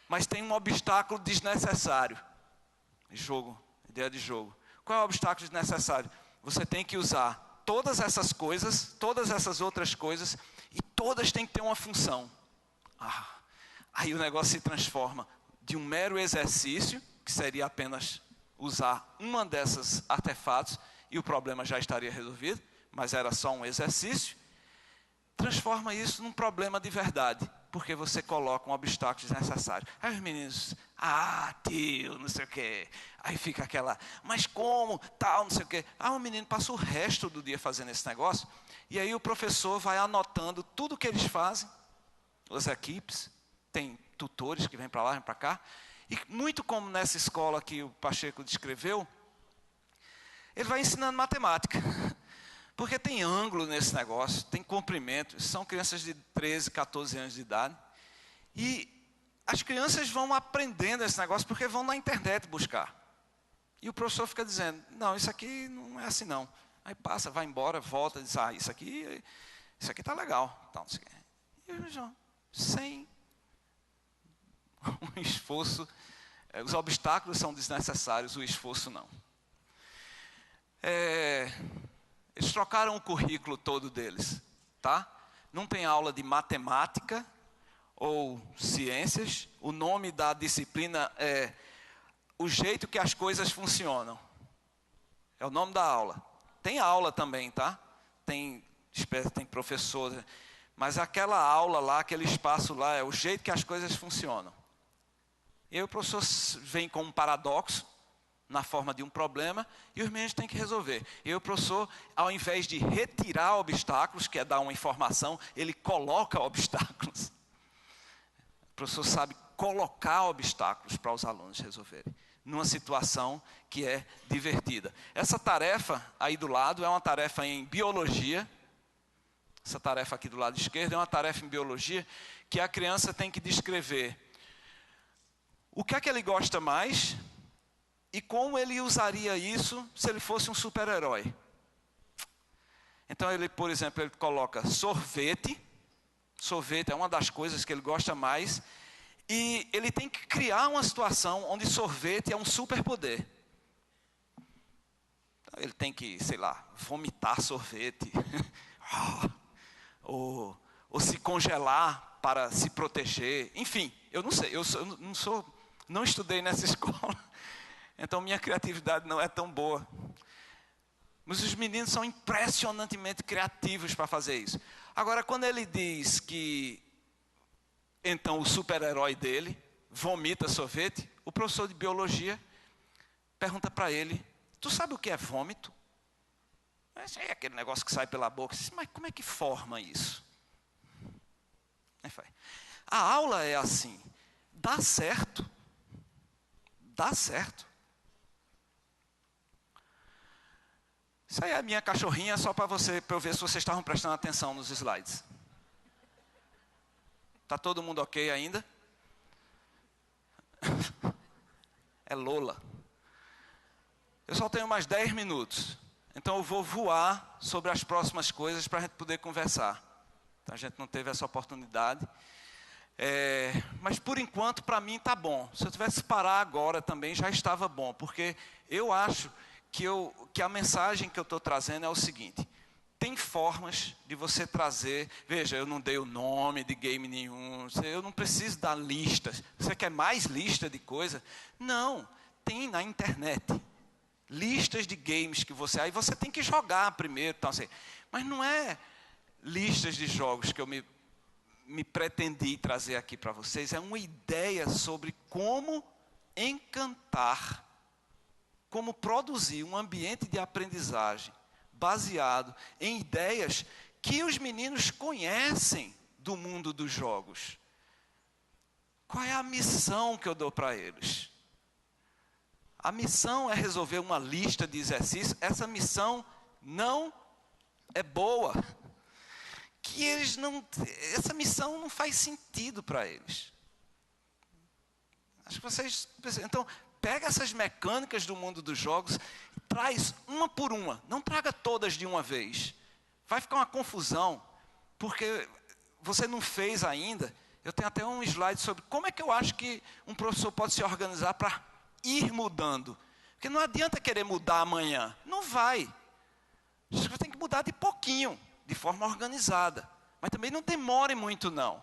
Mas tem um obstáculo desnecessário. Ideia de jogo. Qual é o obstáculo desnecessário? Você tem que usar todas essas coisas, todas essas outras coisas, e todas têm que ter uma função. Aí o negócio se transforma de um mero exercício, que seria apenas usar uma dessas artefatos, e o problema já estaria resolvido, mas era só um exercício, transforma isso num problema de verdade, porque você coloca um obstáculo desnecessário. Aí os meninos, tio, não sei o quê. Aí fica aquela, mas como, tal, não sei o quê. O menino passa o resto do dia fazendo esse negócio, e aí o professor vai anotando tudo que eles fazem, as equipes, tem tutores que vêm para lá, vêm para cá, e muito como nessa escola que o Pacheco descreveu, ele vai ensinando matemática. Porque tem ângulo nesse negócio, tem comprimento. São crianças de 13, 14 anos de idade. E as crianças vão aprendendo esse negócio porque vão na internet buscar. E o professor fica dizendo, não, isso aqui não é assim não. Aí passa, vai embora, volta e diz, isso aqui está legal. Então, e eles vão, sem um esforço. Os obstáculos são desnecessários, o esforço não. Eles trocaram o currículo todo deles, tá? Não tem aula de matemática ou ciências. O nome da disciplina é o jeito que as coisas funcionam. É o nome da aula. Tem aula também, tá? Tem professor, mas aquela aula lá, aquele espaço lá, é o jeito que as coisas funcionam. E aí o professor vem com um paradoxo, na forma de um problema, e os meninos têm que resolver. E aí o professor, ao invés de retirar obstáculos, que é dar uma informação, ele coloca obstáculos. O professor sabe colocar obstáculos para os alunos resolverem, numa situação que é divertida. Essa tarefa aí do lado é uma tarefa em biologia. Essa tarefa aqui do lado esquerdo é uma tarefa em biologia, que a criança tem que descrever o que é que ele gosta mais, e como ele usaria isso se ele fosse um super-herói. Então ele, por exemplo, ele coloca sorvete. Sorvete é uma das coisas que ele gosta mais. E ele tem que criar uma situação onde sorvete é um superpoder. Então ele tem que, sei lá, vomitar sorvete. ou se congelar para se proteger. Enfim, eu não sei. Não estudei nessa escola. Então minha criatividade não é tão boa. Mas os meninos são impressionantemente criativos para fazer isso. Agora, quando ele diz que, então, o super-herói dele vomita sorvete, o professor de biologia pergunta para ele, tu sabe o que é vômito? É aquele negócio que sai pela boca. Mas como é que forma isso? A aula é assim, dá certo. Dá certo. Isso aí é a minha cachorrinha, só para eu ver se vocês estavam prestando atenção nos slides. Está todo mundo ok ainda? É Lola. Eu só tenho mais 10 minutos. Então eu vou voar sobre as próximas coisas para a gente poder conversar. Então a gente não teve essa oportunidade. Mas por enquanto, para mim, está bom. Se eu tivesse que parar agora também, já estava bom. Porque eu acho que a mensagem que eu estou trazendo é o seguinte. Tem formas de você trazer... Veja, eu não dei o nome de game nenhum. Eu não preciso dar listas. Você quer mais lista de coisa? Não. Tem na internet. Listas de games que você... Aí você tem que jogar primeiro. Então, assim, mas não é listas de jogos que eu me pretendi trazer aqui para vocês. É uma ideia sobre como encantar, como produzir um ambiente de aprendizagem baseado em ideias que os meninos conhecem do mundo dos jogos. Qual é a missão que eu dou para eles? A missão é resolver uma lista de exercícios. Essa missão não é boa. Essa missão não faz sentido para eles. Acho que vocês... Então, pega essas mecânicas do mundo dos jogos e traz uma por uma. Não traga todas de uma vez. Vai ficar uma confusão, porque você não fez ainda. Eu tenho até um slide sobre como é que eu acho que um professor pode se organizar para ir mudando. Porque não adianta querer mudar amanhã. Não vai. Você tem que mudar de pouquinho, de forma organizada. Mas também não demore muito, não.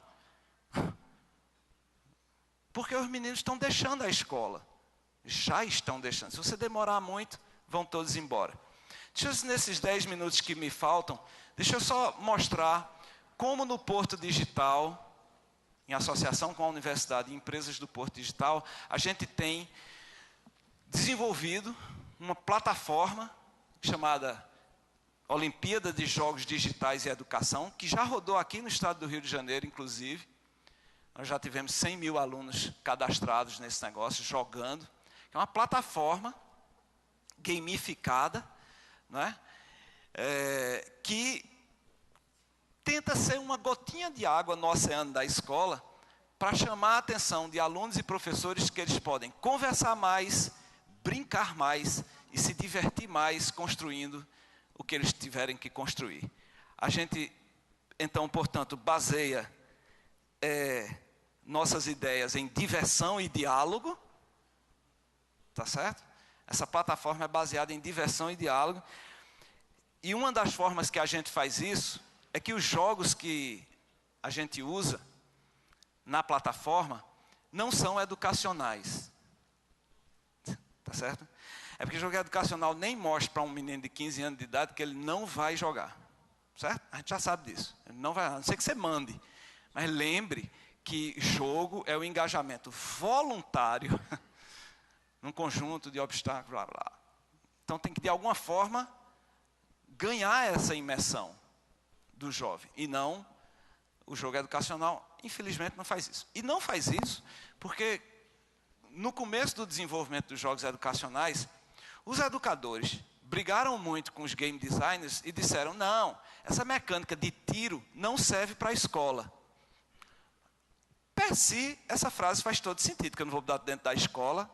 Porque os meninos estão deixando a escola. Já estão deixando. Se você demorar muito, vão todos embora. Nesses 10 minutos que me faltam, deixa eu só mostrar como no Porto Digital, em associação com a Universidade e empresas do Porto Digital, a gente tem desenvolvido uma plataforma chamada Olimpíada de Jogos Digitais e Educação, que já rodou aqui no estado do Rio de Janeiro, inclusive. Nós já tivemos 100 mil alunos cadastrados nesse negócio, jogando. É uma plataforma gamificada, não é? Que tenta ser uma gotinha de água no oceano da escola para chamar a atenção de alunos e professores que eles podem conversar mais, brincar mais e se divertir mais construindo o que eles tiverem que construir. A gente, então, portanto, baseia nossas ideias em diversão e diálogo. Tá certo? Essa plataforma é baseada em diversão e diálogo. E uma das formas que a gente faz isso é que os jogos que a gente usa na plataforma não são educacionais. Tá certo? É porque jogo educacional nem mostra para um menino de 15 anos de idade que ele não vai jogar. Certo? A gente já sabe disso. Ele não vai, a não ser que você mande. Mas lembre que jogo é o engajamento voluntário num conjunto de obstáculos, blá, blá. Então tem que, de alguma forma, ganhar essa imersão do jovem. E não o jogo educacional, infelizmente, não faz isso. E não faz isso porque, no começo do desenvolvimento dos jogos educacionais, os educadores brigaram muito com os game designers e disseram, não, essa mecânica de tiro não serve para a escola. Per si, essa frase faz todo sentido, porque eu não vou botar dentro da escola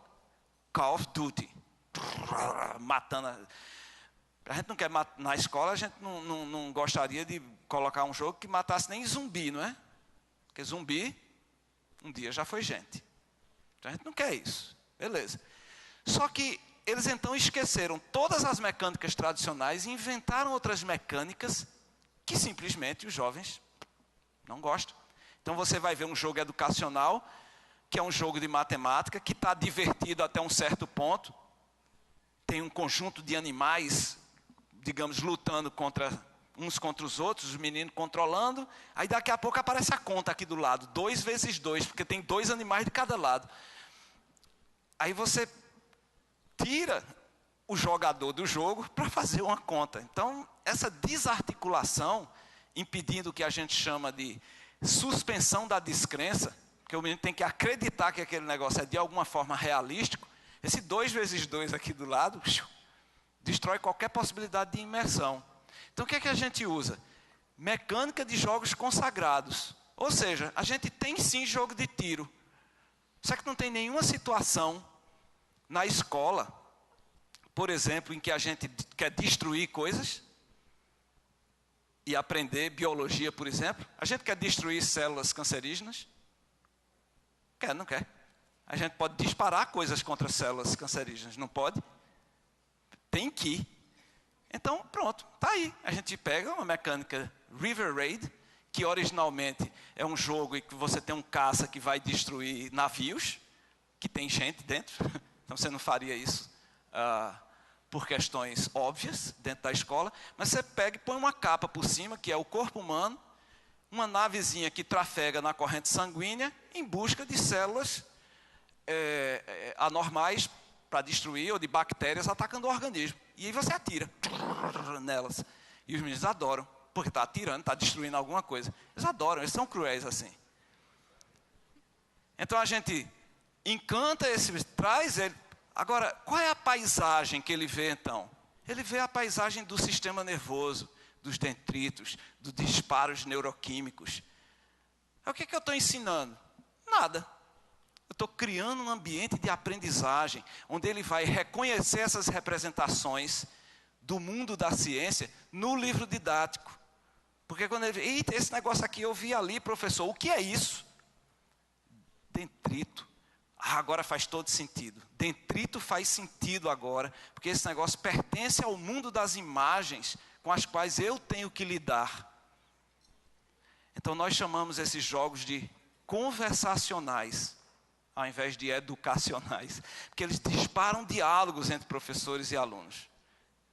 Call of Duty. matando. A gente não quer matar na escola, a gente não gostaria de colocar um jogo que matasse nem zumbi, não é? Porque zumbi, um dia já foi gente. Então a gente não quer isso. Beleza. Só que eles então esqueceram todas as mecânicas tradicionais e inventaram outras mecânicas que simplesmente os jovens não gostam. Então você vai ver um jogo educacional, que é um jogo de matemática, que está divertido até um certo ponto. Tem um conjunto de animais, digamos, lutando uns contra os outros, os meninos controlando. Aí daqui a pouco aparece a conta aqui do lado, 2 vezes 2, porque tem 2 animais de cada lado. Aí você tira o jogador do jogo para fazer uma conta. Então, essa desarticulação, impedindo o que a gente chama de suspensão da descrença, que o menino tem que acreditar que aquele negócio é de alguma forma realístico, esse 2 vezes 2 aqui do lado, destrói qualquer possibilidade de imersão. Então, o que é que a gente usa? Mecânica de jogos consagrados. Ou seja, a gente tem sim jogo de tiro. Só que não tem nenhuma situação na escola, por exemplo, em que a gente quer destruir coisas e aprender biologia, por exemplo. A gente quer destruir células cancerígenas? Quer, não quer. A gente pode disparar coisas contra células cancerígenas, não pode? Tem que. Então, pronto, está aí. A gente pega uma mecânica River Raid, que originalmente é um jogo em que você tem um caça que vai destruir navios, que tem gente dentro. Então você não faria isso por questões óbvias dentro da escola. Mas você pega e põe uma capa por cima, que é o corpo humano, uma navezinha que trafega na corrente sanguínea em busca de células anormais para destruir, ou de bactérias atacando o organismo. E aí você atira nelas. E os meninos adoram, porque está atirando, está destruindo alguma coisa. Eles adoram, eles são cruéis assim. Então a gente encanta traz ele. Agora, qual é a paisagem que ele vê então? Ele vê a paisagem do sistema nervoso, dos detritos, dos disparos neuroquímicos. O que eu estou ensinando? Nada. Eu estou criando um ambiente de aprendizagem, onde ele vai reconhecer essas representações do mundo da ciência no livro didático. Porque quando ele vê, eita, esse negócio aqui eu vi ali, professor, o que é isso? Detrito. Agora faz todo sentido. Detrito faz sentido agora, porque esse negócio pertence ao mundo das imagens com as quais eu tenho que lidar. Então nós chamamos esses jogos de conversacionais, ao invés de educacionais, porque eles disparam diálogos entre professores e alunos.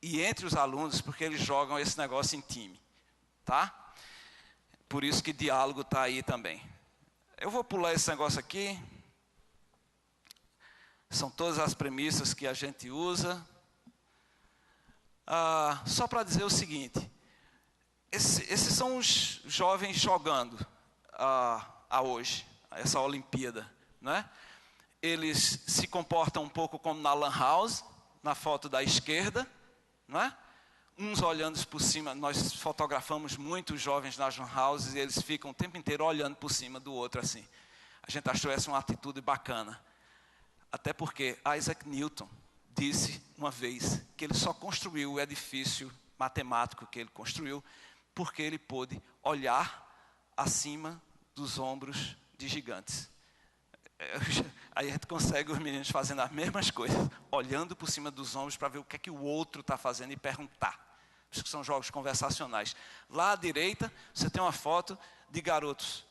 E entre os alunos, porque eles jogam esse negócio em time. Tá? Por isso que diálogo está aí também. Eu vou pular esse negócio aqui. São todas as premissas que a gente usa. Só para dizer o seguinte. Esses são os jovens jogando hoje, essa Olimpíada. Né? Eles se comportam um pouco como na Lan House, na foto da esquerda. Né? Uns olhando por cima, nós fotografamos muitos jovens nas Lan Houses e eles ficam o tempo inteiro olhando por cima do outro assim. A gente achou essa uma atitude bacana. Até porque Isaac Newton disse uma vez que ele só construiu o edifício matemático que ele construiu porque ele pôde olhar acima dos ombros de gigantes. Aí a gente consegue os meninos fazendo as mesmas coisas, olhando por cima dos ombros para ver o que é que o outro está fazendo e perguntar. Por isso que são jogos conversacionais. Lá à direita, você tem uma foto de garotos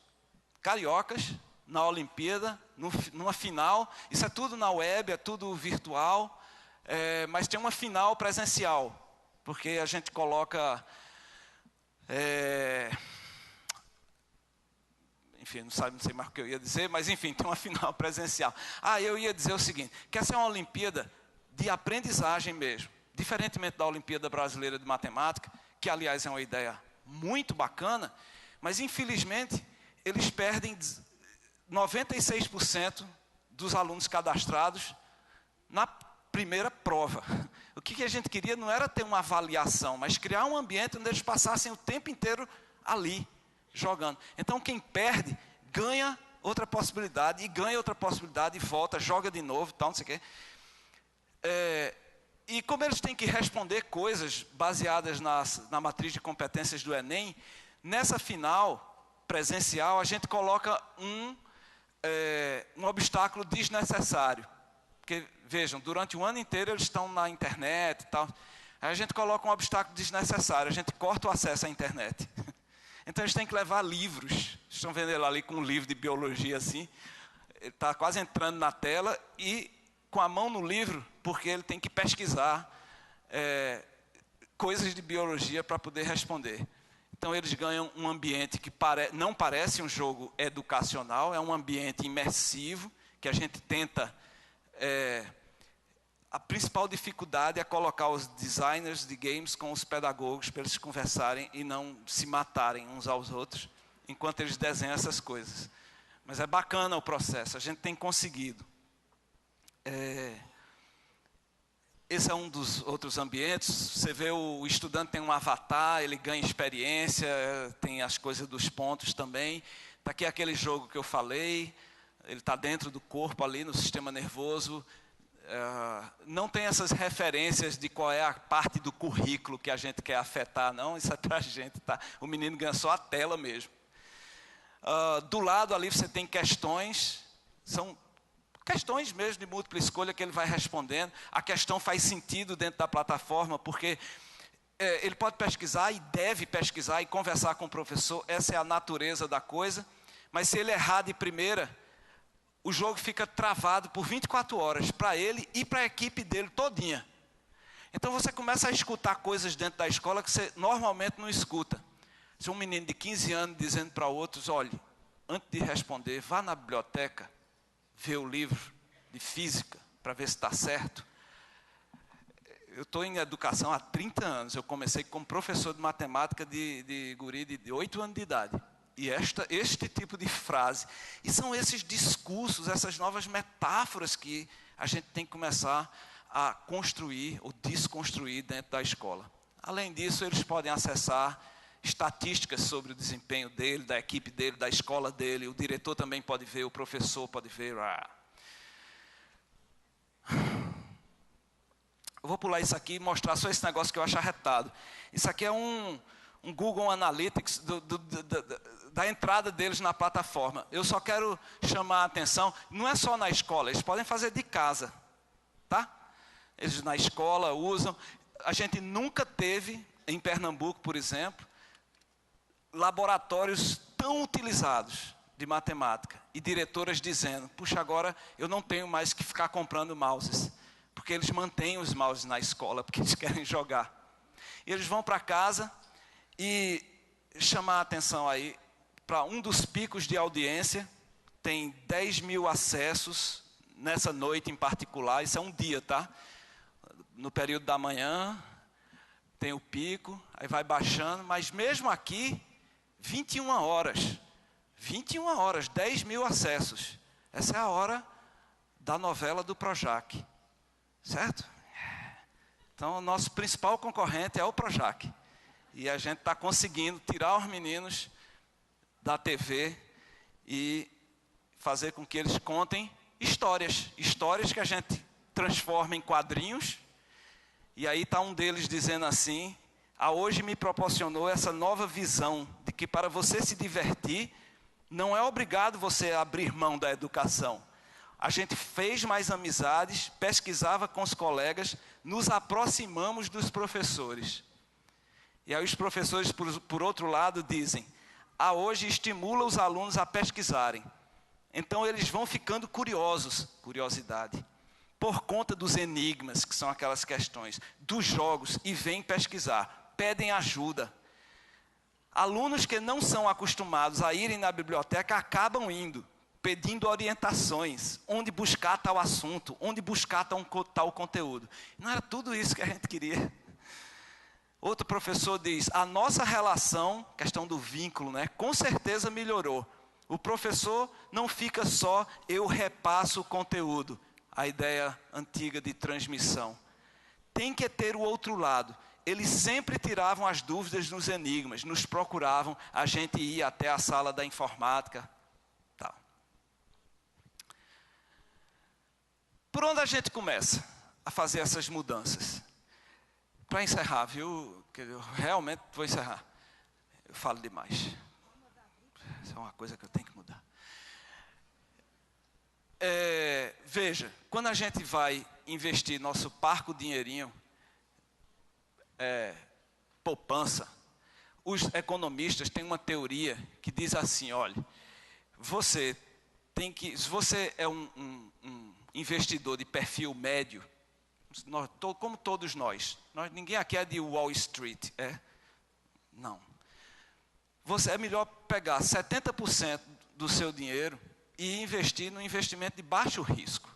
cariocas na Olimpíada, numa final. Isso é tudo na web, é tudo virtual, mas tem uma final presencial, porque a gente coloca... enfim, não sei mais o que eu ia dizer, mas enfim, tem uma final presencial. Eu ia dizer o seguinte, que essa é uma Olimpíada de aprendizagem mesmo, diferentemente da Olimpíada Brasileira de Matemática, que aliás é uma ideia muito bacana, mas infelizmente eles perdem 96% dos alunos cadastrados na primeira prova. O que a gente queria não era ter uma avaliação, mas criar um ambiente onde eles passassem o tempo inteiro ali, jogando. Então quem perde, ganha outra possibilidade, e ganha outra possibilidade, e volta, joga de novo, tal, não sei o quê. E como eles têm que responder coisas baseadas na matriz de competências do Enem, nessa final presencial a gente coloca um obstáculo desnecessário. Porque, vejam, durante o ano inteiro eles estão na internet e tal. Aí a gente coloca um obstáculo desnecessário, a gente corta o acesso à internet. Então eles têm que levar livros. Estão vendo ele ali com um livro de biologia assim. Ele está quase entrando na tela e com a mão no livro, porque ele tem que pesquisar coisas de biologia para poder responder. Então eles ganham um ambiente que não parece um jogo educacional, é um ambiente imersivo, que a gente tenta... a principal dificuldade é colocar os designers de games com os pedagogos para eles conversarem e não se matarem uns aos outros, enquanto eles desenham essas coisas. Mas é bacana o processo, a gente tem conseguido. Esse é um dos outros ambientes. Você vê o estudante tem um avatar, ele ganha experiência, tem as coisas dos pontos também. Está aqui aquele jogo que eu falei, ele está dentro do corpo ali, no sistema nervoso. Não tem essas referências de qual é a parte do currículo que a gente quer afetar, não. Isso é para a gente, tá? O menino ganha só a tela mesmo. Do lado ali você tem questões, são questões mesmo de múltipla escolha que ele vai respondendo. A questão faz sentido dentro da plataforma, porque ele pode pesquisar e deve pesquisar e conversar com o professor, essa é a natureza da coisa, mas se ele errar de primeira, o jogo fica travado por 24 horas, para ele e para a equipe dele todinha. Então você começa a escutar coisas dentro da escola que você normalmente não escuta. Se um menino de 15 anos dizendo para outros, olhe, antes de responder, vá na biblioteca, ver o livro de física, para ver se está certo. Eu estou em educação há 30 anos, eu comecei como professor de matemática de guri de 8 anos de idade. E este tipo de frase, e são esses discursos, essas novas metáforas que a gente tem que começar a construir ou desconstruir dentro da escola. Além disso, eles podem acessar estatísticas sobre o desempenho dele, da equipe dele, da escola dele, o diretor também pode ver, o professor pode ver. Eu vou pular isso aqui e mostrar só esse negócio que eu acho arretado. Isso aqui é um Google Analytics da entrada deles na plataforma. Eu só quero chamar a atenção, não é só na escola, eles podem fazer de casa, tá? Eles na escola usam. A gente nunca teve, em Pernambuco, por exemplo, laboratórios tão utilizados de matemática e diretoras dizendo, puxa, agora eu não tenho mais que ficar comprando mouses, porque eles mantêm os mouses na escola, porque eles querem jogar. E eles vão para casa e chamar a atenção aí para um dos picos de audiência, tem 10 mil acessos nessa noite em particular, isso é um dia, tá? No período da manhã, tem o pico, aí vai baixando, mas mesmo aqui, 21 horas, 10 mil acessos. Essa é a hora da novela do Projac, certo? Então, o nosso principal concorrente é o Projac. E a gente está conseguindo tirar os meninos da TV e fazer com que eles contem histórias que a gente transforma em quadrinhos. E aí está um deles dizendo assim, a hoje me proporcionou essa nova visão de que para você se divertir, não é obrigado você a abrir mão da educação. A gente fez mais amizades, pesquisava com os colegas, nos aproximamos dos professores. E aí os professores, por outro lado, dizem, a hoje estimula os alunos a pesquisarem. Então eles vão ficando curiosos, curiosidade, por conta dos enigmas, que são aquelas questões, dos jogos, e vêm pesquisar. Pedem ajuda. Alunos que não são acostumados a irem na biblioteca acabam indo, pedindo orientações, onde buscar tal assunto, onde buscar tal conteúdo. Não era tudo isso que a gente queria. Outro professor diz, a nossa relação, questão do vínculo, né, com certeza melhorou. O professor não fica só, eu repasso o conteúdo, a ideia antiga de transmissão. Tem que ter o outro lado. Eles sempre tiravam as dúvidas nos enigmas, nos procuravam, a gente ia até a sala da informática. Tal. Por onde a gente começa? a fazer essas mudanças. Para encerrar, viu? Que eu realmente vou encerrar. Eu falo demais. Isso é uma coisa que eu tenho que mudar. Veja, quando a gente vai investir nosso parco dinheirinho, poupança, os economistas têm uma teoria que diz assim, olha, se você é um investidor de perfil médio, como todos nós, ninguém aqui é de Wall Street, não. É melhor pegar 70% do seu dinheiro e investir no investimento de baixo risco,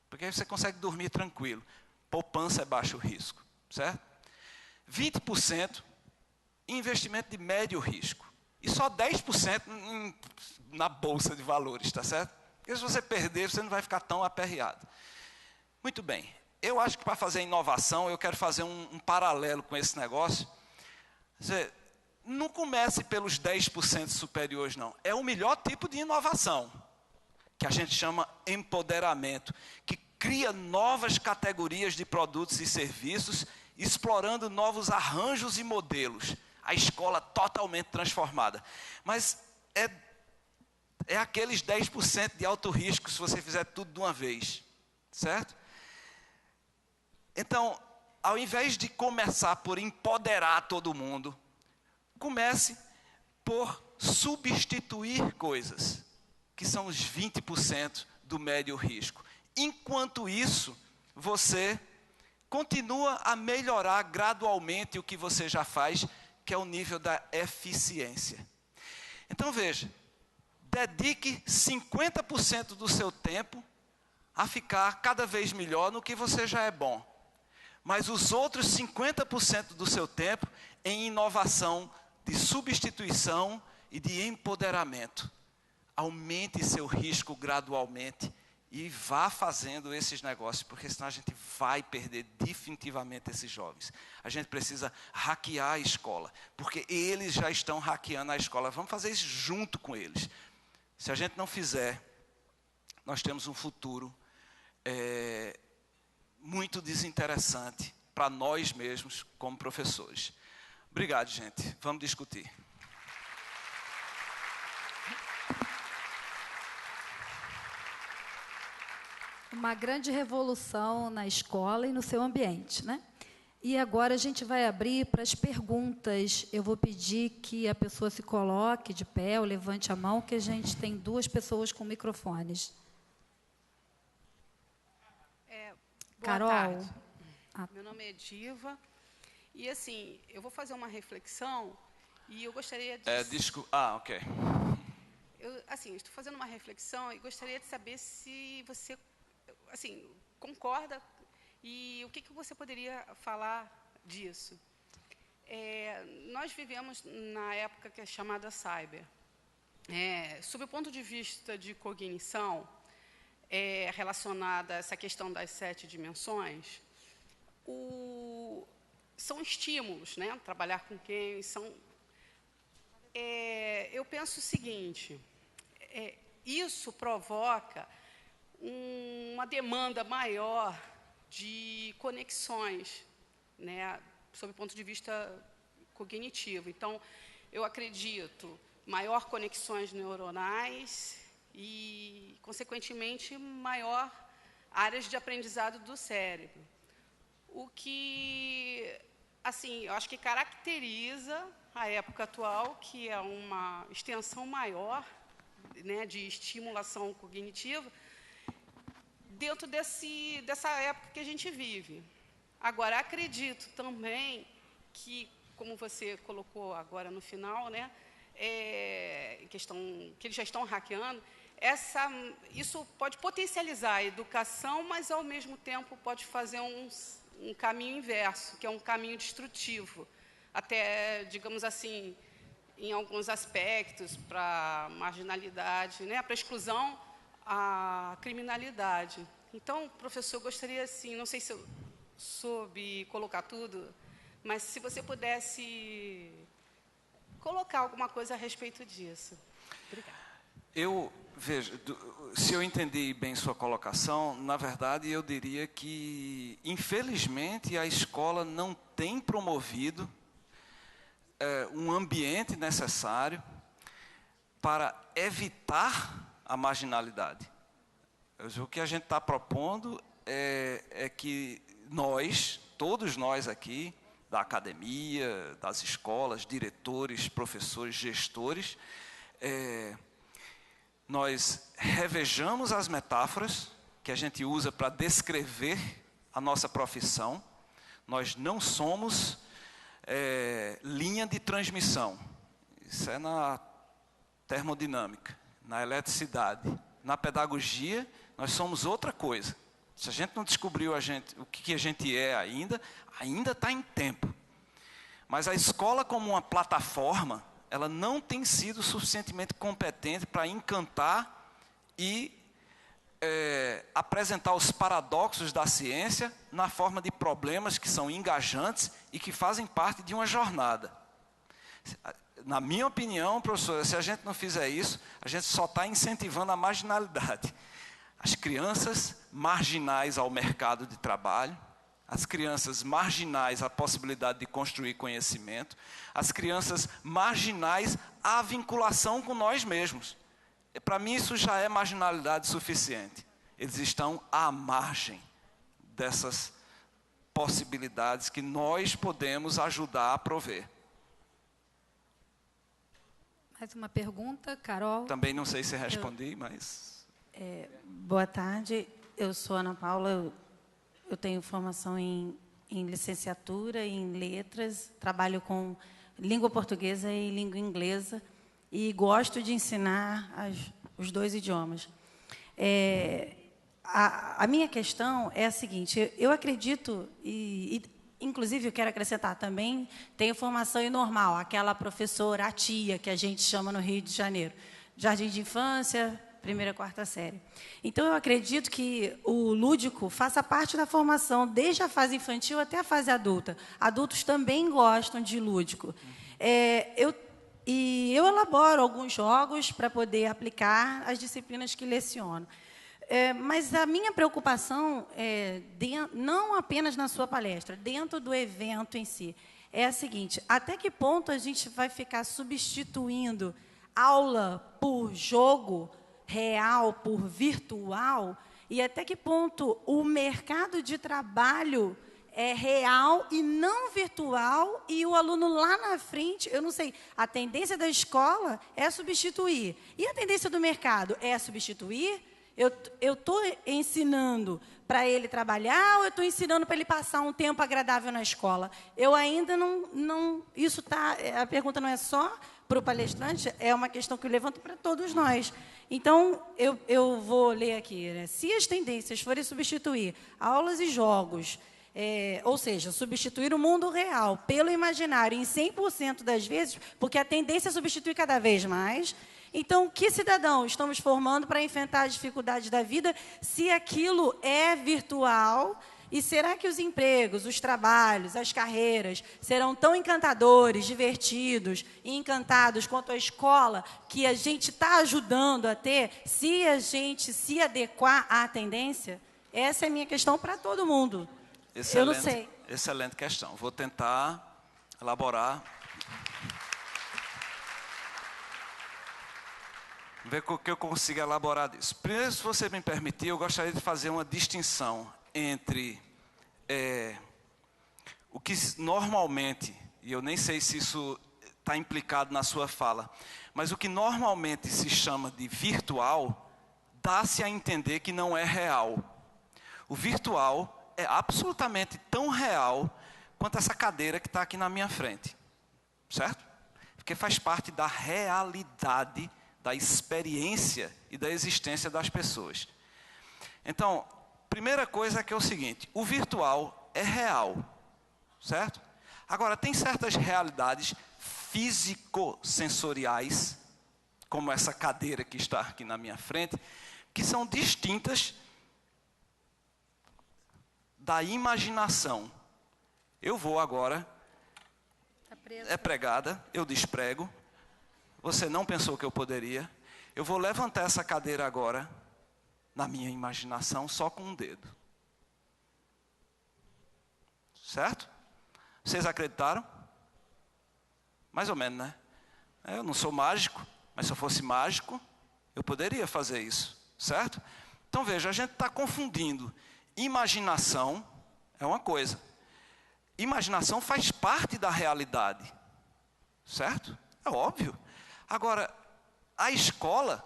porque aí você consegue dormir tranquilo. Poupança é baixo risco, certo? 20% em investimento de médio risco. E só 10% na bolsa de valores, tá certo? Porque se você perder, você não vai ficar tão aperreado. Muito bem. Eu acho que para fazer inovação, eu quero fazer um paralelo com esse negócio. Não comece pelos 10% superiores, não. É o melhor tipo de inovação, que a gente chama empoderamento, que cria novas categorias de produtos e serviços, explorando novos arranjos e modelos. A escola totalmente transformada. Mas é aqueles 10% de alto risco se você fizer tudo de uma vez, certo? Então, ao invés de começar por empoderar todo mundo, comece por substituir coisas, que são os 20% do médio risco. Enquanto isso, você continua a melhorar gradualmente o que você já faz, que é o nível da eficiência. Então veja, dedique 50% do seu tempo a ficar cada vez melhor no que você já é bom. Mas os outros 50% do seu tempo em inovação, de substituição e de empoderamento. Aumente seu risco gradualmente e vá fazendo esses negócios, porque senão a gente vai perder definitivamente esses jovens. A gente precisa hackear a escola, porque eles já estão hackeando a escola. Vamos fazer isso junto com eles. Se a gente não fizer, nós temos um futuro muito desinteressante para nós mesmos como professores. Obrigado, gente. Vamos discutir.
Uma grande revolução na escola e no seu ambiente, né? E agora a gente vai abrir para as perguntas. Eu vou pedir que a pessoa se coloque de pé ou levante a mão, que a gente tem 2 pessoas com microfones.
Boa
Carol.
tarde. Meu nome é Diva. E, assim, eu vou fazer uma reflexão e eu gostaria de...
ok.
Estou fazendo uma reflexão e gostaria de saber se você, concorda e o que você poderia falar disso. Nós vivemos na época que é chamada cyber. Sob o ponto de vista de cognição, relacionada a essa questão das 7 dimensões, são estímulos, né? Trabalhar com quem são... eu penso o seguinte, isso provoca uma demanda maior de conexões, né? Sob o ponto de vista cognitivo. Então, eu acredito, maior conexões neuronais e, consequentemente, maior áreas de aprendizado do cérebro. O que, eu acho que caracteriza a época atual, que é uma extensão maior, né, de estimulação cognitiva, dentro dessa época que a gente vive. Agora, acredito também que, como você colocou agora no final, né, questão que eles já estão hackeando, isso pode potencializar a educação, mas, ao mesmo tempo, pode fazer um caminho inverso, que é um caminho destrutivo, até, digamos assim, em alguns aspectos, para marginalidade, né, para exclusão, a criminalidade. Então, professor, eu gostaria, assim, não sei se eu soube colocar tudo, mas se você pudesse colocar alguma coisa a respeito disso. Obrigada.
Veja, se eu entendi bem sua colocação, na verdade eu diria que, infelizmente, a escola não tem promovido um ambiente necessário para evitar a marginalidade. O que a gente está propondo é que nós, todos nós aqui, da academia, das escolas, diretores, professores, gestores, nós revejamos as metáforas que a gente usa para descrever a nossa profissão. Nós não somos linha de transmissão. Isso é na termodinâmica, na eletricidade. Na pedagogia, nós somos outra coisa. Se a gente não descobriu o que a gente é ainda está em tempo. Mas a escola como uma plataforma, ela não tem sido suficientemente competente para encantar e apresentar os paradoxos da ciência na forma de problemas que são engajantes e que fazem parte de uma jornada. Na minha opinião, professora, se a gente não fizer isso, a gente só está incentivando a marginalidade. As crianças marginais ao mercado de trabalho, as crianças marginais à possibilidade de construir conhecimento, as crianças marginais à vinculação com nós mesmos. Para mim isso já é marginalidade suficiente. Eles estão à margem dessas possibilidades que nós podemos ajudar a prover.
Mais uma pergunta, Carol?
Também não sei se respondi, mas...
Boa tarde, eu sou Ana Paula, eu tenho formação em licenciatura, em letras, trabalho com língua portuguesa e língua inglesa e gosto de ensinar os dois idiomas. A minha questão é a seguinte, eu acredito, inclusive eu quero acrescentar também, tenho formação em normal, aquela professora, a tia, que a gente chama no Rio de Janeiro, jardim de infância, 1ª, 4ª série. Então, eu acredito que o lúdico faça parte da formação, desde a fase infantil até a fase adulta. Adultos também gostam de lúdico. Eu elaboro alguns jogos para poder aplicar as disciplinas que leciono. Mas a minha preocupação, não apenas na sua palestra, dentro do evento em si, é a seguinte: até que ponto a gente vai ficar substituindo aula por jogo real por virtual, e até que ponto o mercado de trabalho é real e não virtual, e o aluno lá na frente, eu não sei, a tendência da escola é substituir. E a tendência do mercado é substituir? Eu estou ensinando para ele trabalhar ou eu estou ensinando para ele passar um tempo agradável na escola? Eu ainda não isso tá, a pergunta não é só para o palestrante, é uma questão que eu levanto para todos nós. Então, eu vou ler aqui, né? Se as tendências forem substituir aulas e jogos, ou seja, substituir o mundo real pelo imaginário em 100% das vezes, porque a tendência é substituir cada vez mais. Então, que cidadão estamos formando para enfrentar as dificuldades da vida se aquilo é virtual? E será que os empregos, os trabalhos, as carreiras serão tão encantadores, divertidos e encantados quanto a escola que a gente está ajudando a ter, se a gente se adequar à tendência? Essa é a minha questão para todo mundo.
Excelente, eu não sei. Excelente questão. Vou tentar elaborar. Ver o que eu consigo elaborar disso. Primeiro, se você me permitir, eu gostaria de fazer uma distinção entre o que normalmente, e eu nem sei se isso está implicado na sua fala, mas o que normalmente se chama de virtual, dá-se a entender que não é real. O virtual é absolutamente tão real quanto essa cadeira que está aqui na minha frente. Certo? Porque faz parte da realidade, da experiência e da existência das pessoas. Então, primeira coisa é o seguinte: o virtual é real, certo? Agora, tem certas realidades físico-sensoriais, como essa cadeira que está aqui na minha frente, que são distintas da imaginação. Eu vou agora, é pregada, eu desprego, você não pensou que eu poderia, Eu vou levantar essa cadeira agora, na minha imaginação, só com um dedo. Certo? Vocês acreditaram? Mais ou menos, né? Eu não sou mágico, mas se eu fosse mágico, eu poderia fazer isso. Certo? Então veja, a gente está confundindo. Imaginação é uma coisa. Imaginação faz parte da realidade. Certo? É óbvio. Agora, a escola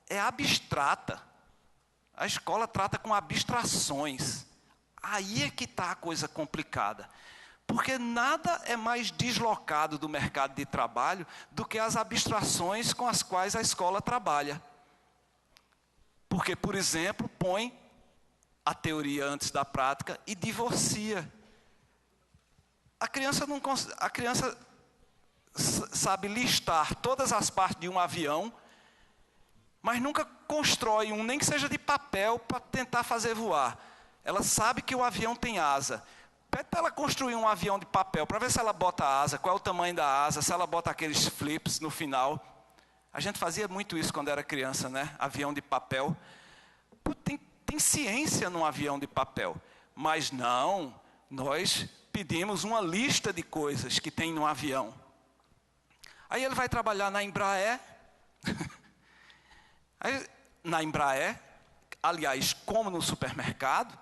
é abstrata. A escola trata com abstrações. Aí é que está a coisa complicada. Porque nada é mais deslocado do mercado de trabalho do que as abstrações com as quais a escola trabalha. Porque, por exemplo, põe a teoria antes da prática e divorcia. A criança sabe listar todas as partes de um avião, mas nunca constrói um, nem que seja de papel, para tentar fazer voar. Ela sabe que o avião tem asa. Pede para ela construir um avião de papel, para ver se ela bota a asa, qual é o tamanho da asa, se ela bota aqueles flips no final. A gente fazia muito isso quando era criança, né? Avião de papel. Tem ciência num avião de papel. Mas não, nós pedimos uma lista de coisas que tem no avião. Aí ele vai trabalhar na Embraer. Aí, na Embraer, aliás, como no supermercado,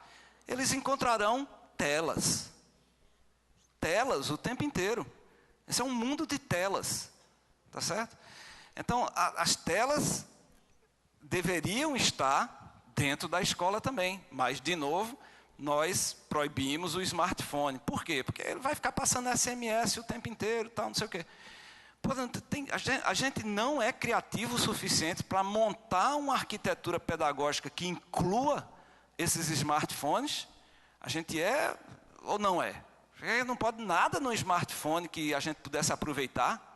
eles encontrarão telas. Telas o tempo inteiro. Esse é um mundo de telas. Tá certo? Então, as telas deveriam estar dentro da escola também. Mas, de novo, nós proibimos o smartphone. Por quê? Porque ele vai ficar passando SMS o tempo inteiro, tal, não sei o quê. Portanto, a gente não é criativo o suficiente para montar uma arquitetura pedagógica que inclua esses smartphones. A gente é ou não é? Não pode nada no smartphone que a gente pudesse aproveitar.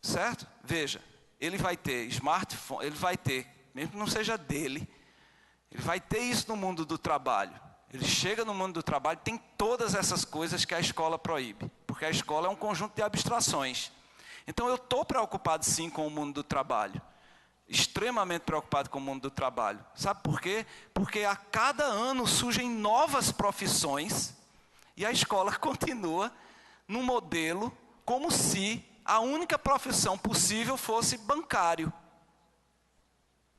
Certo? Veja, ele vai ter smartphone, ele vai ter, mesmo que não seja dele, ele vai ter isso no mundo do trabalho. Ele chega no mundo do trabalho, tem todas essas coisas que a escola proíbe. Porque a escola é um conjunto de abstrações. Então eu estou preocupado sim com o mundo do trabalho. Extremamente preocupado com o mundo do trabalho. Sabe por quê? Porque a cada ano surgem novas profissões e a escola continua num modelo como se a única profissão possível fosse bancário.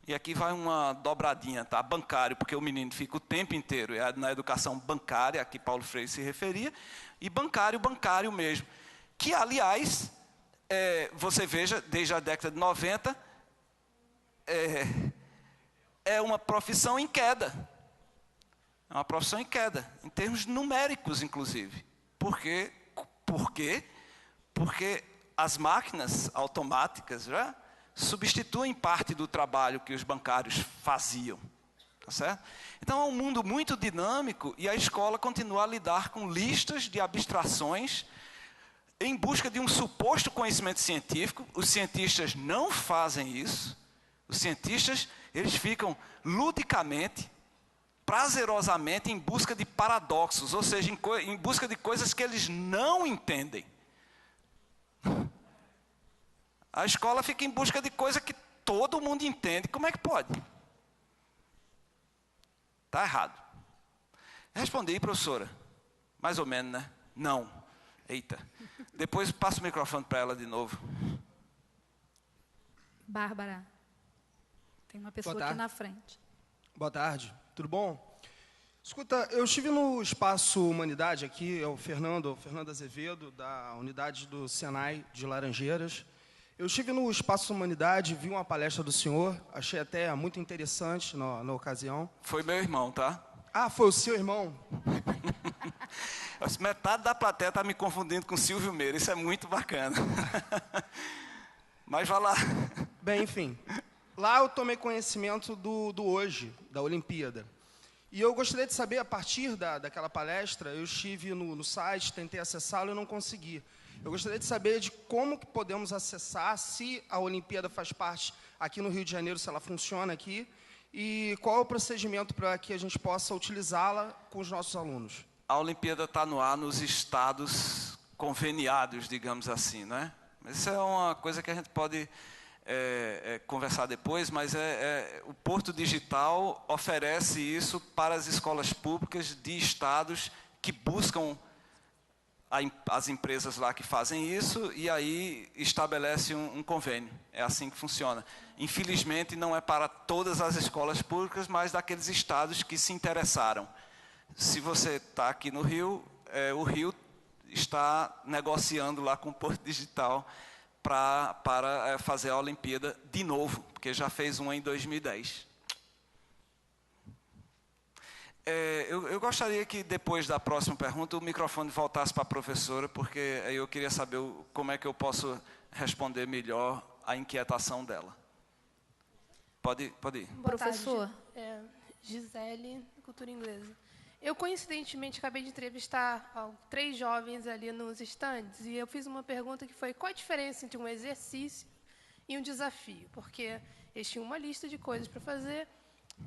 E aqui vai uma dobradinha, tá? Bancário, porque o menino fica o tempo inteiro na educação bancária, a que Paulo Freire se referia, e bancário mesmo. Que, aliás, você veja, desde a década de 90, é uma profissão em queda. É uma profissão em queda, em termos numéricos, inclusive. Por quê? Porque as máquinas automáticas já substituem parte do trabalho que os bancários faziam. Tá certo? Então é um mundo muito dinâmico e a escola continua a lidar com listas de abstrações em busca de um suposto conhecimento científico. Os cientistas não fazem isso. Os cientistas, eles ficam ludicamente, prazerosamente em busca de paradoxos, ou seja, em busca de coisas que eles não entendem. A escola fica em busca de coisa que todo mundo entende. Como é que pode? Está errado. Respondi, professora. Mais ou menos, né? Não. Eita. Depois passo o microfone para ela de novo.
Bárbara. Tem uma pessoa aqui na frente.
Boa tarde. Tudo bom? Escuta, eu estive no Espaço Humanidade aqui, é o Fernando Azevedo, da unidade do Senai de Laranjeiras. Eu estive no Espaço Humanidade, vi uma palestra do senhor, achei até muito interessante na ocasião.
Foi meu irmão, tá?
Ah, foi o seu irmão?
Metade da plateia está me confundindo com Silvio Meira, isso é muito bacana. Mas vai lá.
Bem, enfim, lá eu tomei conhecimento do hoje, da Olimpíada. E eu gostaria de saber, a partir daquela palestra, eu estive no site, tentei acessá-lo e não consegui. Eu gostaria de saber de como que podemos acessar, se a Olimpíada faz parte aqui no Rio de Janeiro, se ela funciona aqui, e qual é o procedimento para que a gente possa utilizá-la com os nossos alunos.
A Olimpíada está no ar nos estados conveniados, digamos assim, né? Isso é uma coisa que a gente pode conversar depois, mas o Porto Digital oferece isso para as escolas públicas de estados que buscam as empresas lá que fazem isso, e aí estabelece um convênio. É assim que funciona. Infelizmente, não é para todas as escolas públicas, mas daqueles estados que se interessaram. Se você está aqui no Rio, o Rio está negociando lá com o Porto Digital para fazer a Olimpíada de novo, porque já fez uma em 2010. Eu gostaria que, depois da próxima pergunta, o microfone voltasse para a professora, porque eu queria saber como é que eu posso responder melhor a inquietação dela. Pode ir.
Professor. Gisele, Cultura Inglesa. Eu, coincidentemente, acabei de entrevistar 3 jovens ali nos estandes, e eu fiz uma pergunta que foi: qual a diferença entre um exercício e um desafio? Porque eles tinham uma lista de coisas para fazer,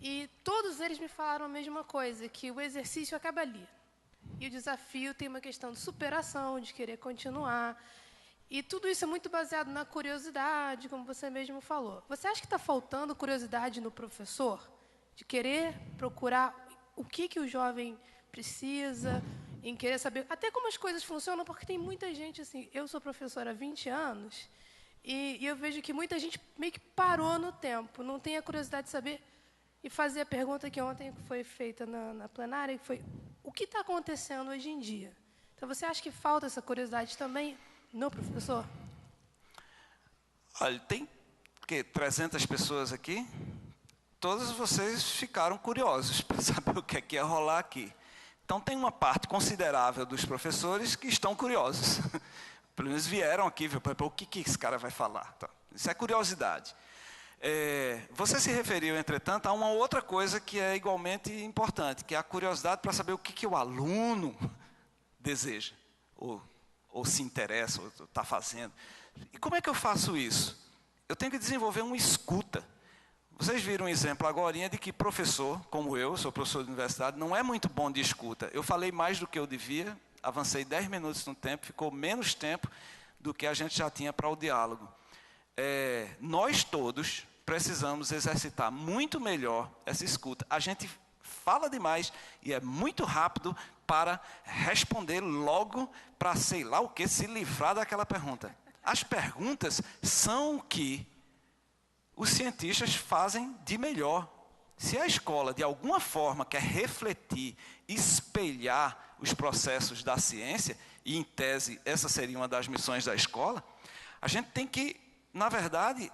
e todos eles me falaram a mesma coisa, que o exercício acaba ali. E o desafio tem uma questão de superação, de querer continuar. E tudo isso é muito baseado na curiosidade, como você mesmo falou. Você acha que está faltando curiosidade no professor? De querer procurar o que o jovem precisa, em querer saber até como as coisas funcionam, porque tem muita gente assim... Eu sou professora há 20 anos, e eu vejo que muita gente meio que parou no tempo, não tem a curiosidade de saber... E fazer a pergunta que ontem foi feita na plenária, que foi: o que está acontecendo hoje em dia? Então, você acha que falta essa curiosidade também no professor?
Olha, tem 300 pessoas aqui. Todos vocês ficaram curiosos para saber o que ia rolar aqui. Então, tem uma parte considerável dos professores que estão curiosos. Pelo menos vieram aqui, viu, para o que esse cara vai falar. Então, isso é curiosidade. Você se referiu, entretanto, a uma outra coisa que é igualmente importante, que é a curiosidade para saber o que o aluno deseja, ou se interessa, ou está fazendo. E como é que eu faço isso? Eu tenho que desenvolver uma escuta. Vocês viram um exemplo agora de que professor, como eu, sou professor de universidade, não é muito bom de escuta. Eu falei mais do que eu devia, avancei 10 minutos no tempo, ficou menos tempo do que a gente já tinha para o diálogo. Nós todos precisamos exercitar muito melhor essa escuta. A gente fala demais e é muito rápido para responder logo, para sei lá o que, se livrar daquela pergunta. As perguntas são o que os cientistas fazem de melhor. Se a escola, de alguma forma, quer refletir, espelhar os processos da ciência, e em tese essa seria uma das missões da escola, a gente tem que, na verdade,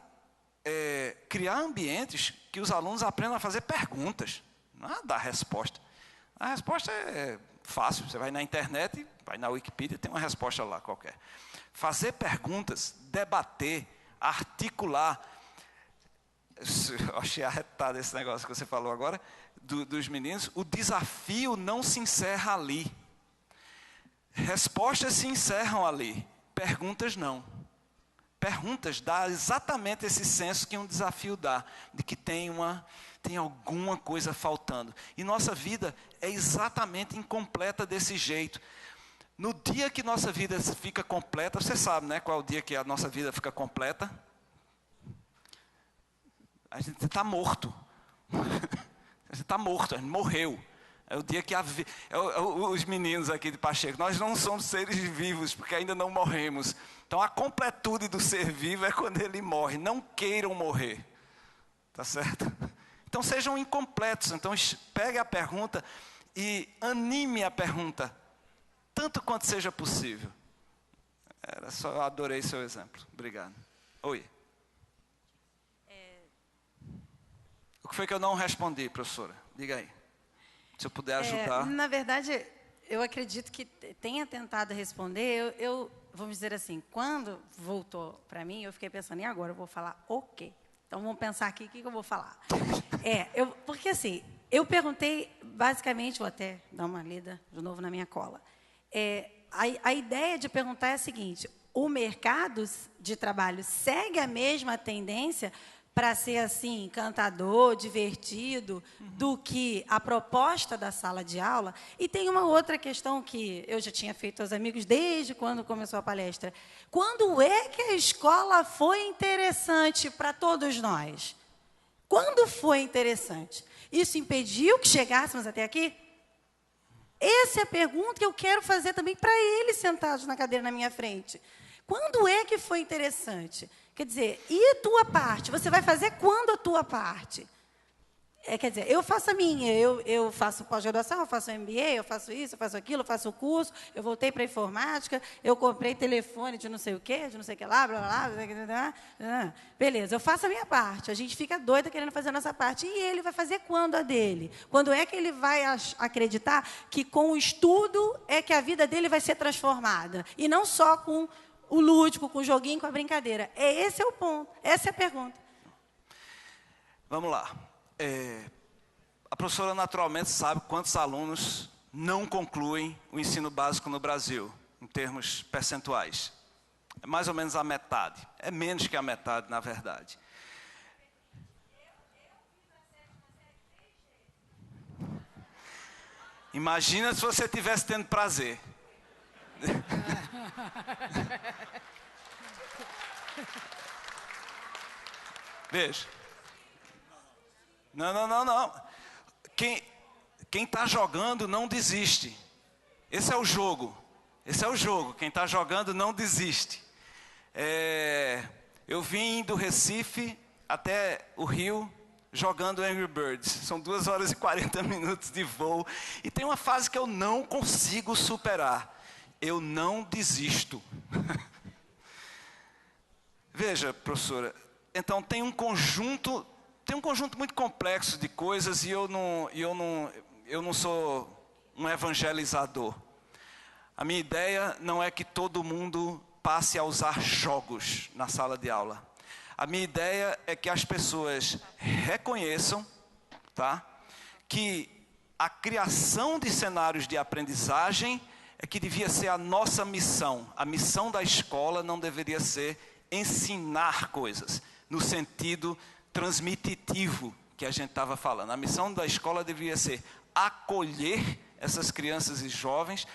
criar ambientes que os alunos aprendam a fazer perguntas, não a dar resposta. A resposta é fácil, você vai na internet, vai na Wikipedia, tem uma resposta lá qualquer. Fazer perguntas, debater, articular. Eu achei arretado esse negócio que você falou agora, dos meninos. O desafio não se encerra ali. Respostas se encerram ali, perguntas não. Perguntas dá exatamente esse senso que um desafio dá, de que tem alguma coisa faltando. E nossa vida é exatamente incompleta desse jeito. No dia que nossa vida fica completa, você sabe, né, qual é o dia que a nossa vida fica completa? A gente está morto. A gente está morto, a gente morreu. É o dia que os meninos aqui de Pacheco, nós não somos seres vivos, porque ainda não morremos. Então, a completude do ser vivo é quando ele morre. Não queiram morrer. Tá certo? Então, sejam incompletos. Então, pegue a pergunta e anime a pergunta, tanto quanto seja possível. Eu adorei seu exemplo. Obrigado. Oi. O que foi que eu não respondi, professora? Diga aí. Se eu puder ajudar.
Na verdade, eu acredito que tenha tentado responder. Vamos dizer assim, quando voltou para mim, eu fiquei pensando: e agora? Eu vou falar o quê? Então, vamos pensar aqui o que eu vou falar. Porque assim, eu perguntei, basicamente, vou até dar uma lida de novo na minha cola. A ideia de perguntar é a seguinte: o mercado de trabalho segue a mesma tendência para ser assim, encantador, divertido, do que a proposta da sala de aula. E tem uma outra questão que eu já tinha feito aos amigos desde quando começou a palestra. Quando é que a escola foi interessante para todos nós? Quando foi interessante? Isso impediu que chegássemos até aqui? Essa é a pergunta que eu quero fazer também para eles sentados na cadeira na minha frente. Quando é que foi interessante? Quer dizer, e a tua parte? Você vai fazer quando a tua parte? Quer dizer, eu faço a minha, eu faço pós-graduação, eu faço MBA, eu faço isso, eu faço aquilo, eu faço o curso, eu voltei para a informática, eu comprei telefone de não sei o quê, de não sei o que lá, blá, blá, blá, blá. Beleza, eu faço a minha parte, a gente fica doida querendo fazer a nossa parte. E ele vai fazer quando a dele? Quando é que ele vai acreditar que com o estudo é que a vida dele vai ser transformada? E não só com o lúdico, com o joguinho, com a brincadeira. Esse é o ponto, essa é a pergunta.
Vamos lá. A professora naturalmente sabe quantos alunos não concluem o ensino básico no Brasil, em termos percentuais. É mais ou menos a metade. É menos que a metade, na verdade. Imagina se você estivesse tendo prazer. Veja. Não. Quem está jogando não desiste. Esse é o jogo. Quem está jogando não desiste. Eu vim do Recife até o Rio jogando Angry Birds. São 2 horas e 40 minutos de voo. E tem uma fase que eu não consigo superar. Eu não desisto. Veja, professora, então tem um conjunto muito complexo de coisas e eu não sou um evangelizador. A minha ideia não é que todo mundo passe a usar jogos na sala de aula. A minha ideia é que as pessoas reconheçam, tá, que a criação de cenários de aprendizagem é que devia ser a nossa missão. A missão da escola não deveria ser ensinar coisas, no sentido transmititivo que a gente estava falando. A missão da escola deveria ser acolher essas crianças e jovens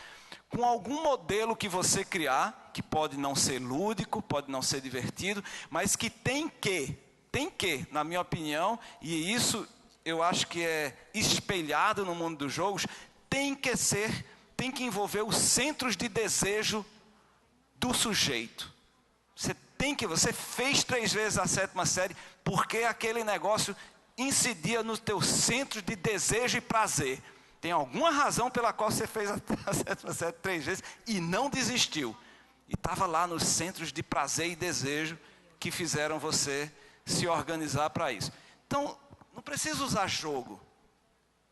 com algum modelo que você criar, que pode não ser lúdico, pode não ser divertido, mas que tem que, na minha opinião, e isso eu acho que é espelhado no mundo dos jogos, tem que envolver os centros de desejo do sujeito. Você fez 3 vezes a 7ª série porque aquele negócio incidia no teu centro de desejo e prazer. Tem alguma razão pela qual você fez a 7ª série 3 vezes e não desistiu. E estava lá nos centros de prazer e desejo que fizeram você se organizar para isso. Então, não precisa usar jogo.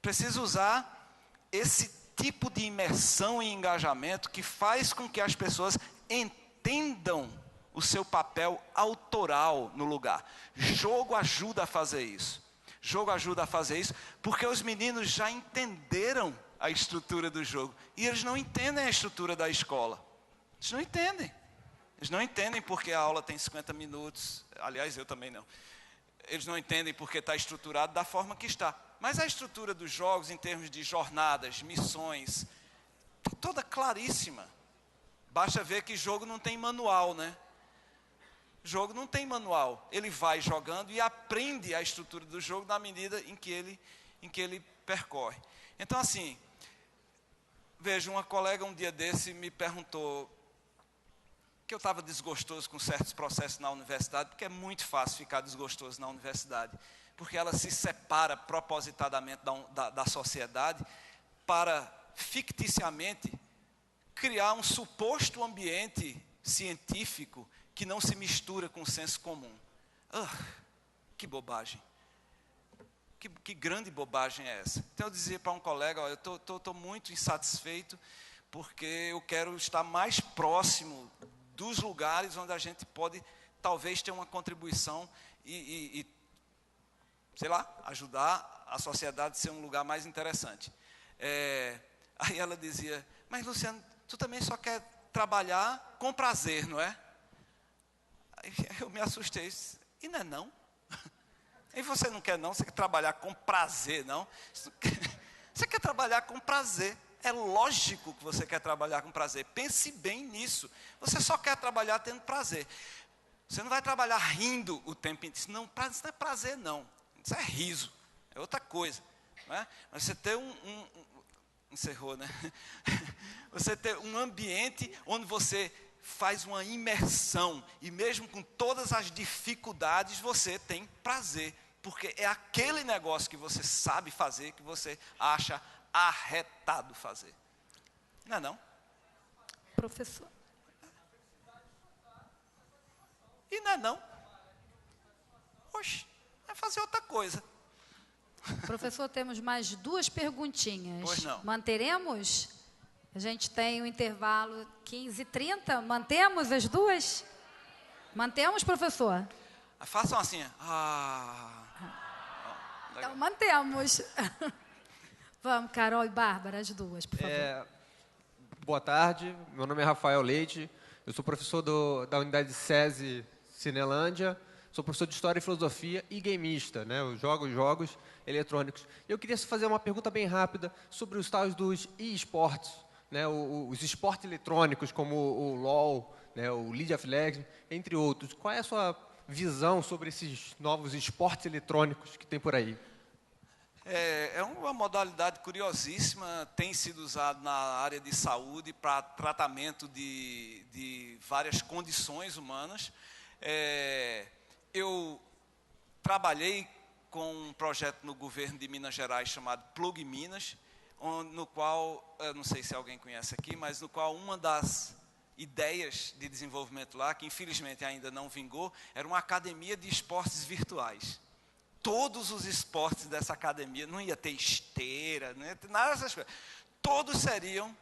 Precisa usar esse tipo de imersão e engajamento que faz com que as pessoas entendam o seu papel autoral no lugar. Jogo ajuda a fazer isso. Porque os meninos já entenderam a estrutura do jogo. E eles não entendem a estrutura da escola. Eles não entendem porque a aula tem 50 minutos. Aliás, eu também não. Eles não entendem porque está estruturado da forma que está. Mas a estrutura dos jogos, em termos de jornadas, missões, está toda claríssima. Basta ver que jogo não tem manual, né? Jogo não tem manual. Ele vai jogando e aprende a estrutura do jogo na medida em que ele percorre. Então, assim, veja, uma colega um dia desse me perguntou que eu estava desgostoso com certos processos na universidade, porque é muito fácil ficar desgostoso na universidade, porque ela se separa propositadamente da sociedade para, ficticiamente, criar um suposto ambiente científico que não se mistura com o senso comum. Que bobagem. Que grande bobagem é essa? Então eu dizia para um colega, eu estou muito insatisfeito porque eu quero estar mais próximo dos lugares onde a gente pode talvez ter uma contribuição e sei lá, ajudar a sociedade a ser um lugar mais interessante. Aí ela dizia, mas Luciano, tu também só quer trabalhar com prazer, não é? Aí eu me assustei, e não é não? E você não quer, não? Você quer trabalhar com prazer, não? Você quer trabalhar com prazer. É lógico que você quer trabalhar com prazer. Pense bem nisso. Você só quer trabalhar tendo prazer. Você não vai trabalhar rindo o tempo inteiro. Isso não é prazer, não. Isso é riso. É outra coisa. Não é? Mas você ter encerrou, né? Você ter um ambiente onde você faz uma imersão. E mesmo com todas as dificuldades, você tem prazer. Porque é aquele negócio que você sabe fazer, que você acha arretado fazer. Não é não?
Professor.
E não é não? Oxe, vai fazer outra coisa.
Professor, temos mais 2 perguntinhas.
Pois não.
Manteremos? A gente tem o intervalo 15h30. Mantemos as 2? Mantemos, professor?
Façam assim.
Então, mantemos. Vamos, Carol e Bárbara, as 2, por favor.
Boa tarde, meu nome é Rafael Leite, eu sou professor da unidade SESI Cinelândia, sou professor de História e Filosofia e gameista, né? Eu jogo jogos eletrônicos. Eu queria fazer uma pergunta bem rápida sobre os tais dos e-esportes, né? Os esportes eletrônicos, como o LoL, né? O League of Legends, entre outros. Qual é a sua visão sobre esses novos esportes eletrônicos que tem por aí?
É uma modalidade curiosíssima, tem sido usado na área de saúde para tratamento de várias condições humanas. Eu trabalhei com um projeto no governo de Minas Gerais chamado Plug Minas, no qual, eu não sei se alguém conhece aqui, mas no qual uma das ideias de desenvolvimento lá, que infelizmente ainda não vingou, era uma academia de esportes virtuais. Todos os esportes dessa academia, não ia ter esteira, não ia ter nada dessas coisas. Todos seriam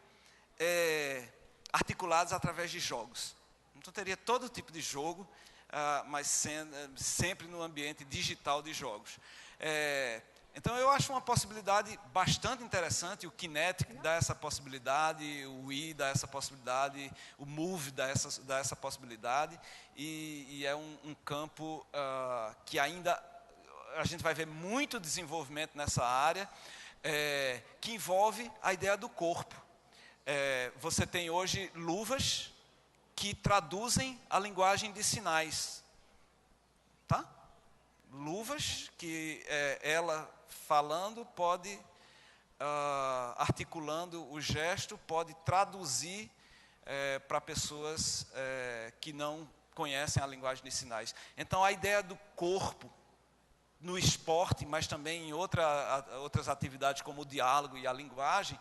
articulados através de jogos. Então teria todo tipo de jogo, mas sempre no ambiente digital de jogos. Então eu acho uma possibilidade bastante interessante. O Kinect dá essa possibilidade, o Wii dá essa possibilidade, o Move dá essa possibilidade, e é um campo que ainda a gente vai ver muito desenvolvimento nessa área, que envolve a ideia do corpo. Você tem hoje luvas que traduzem a linguagem de sinais. Tá? Luvas que ela falando pode, articulando o gesto, pode traduzir para pessoas que não conhecem a linguagem de sinais. Então, a ideia do corpo no esporte, mas também em outras atividades como o diálogo e a linguagem,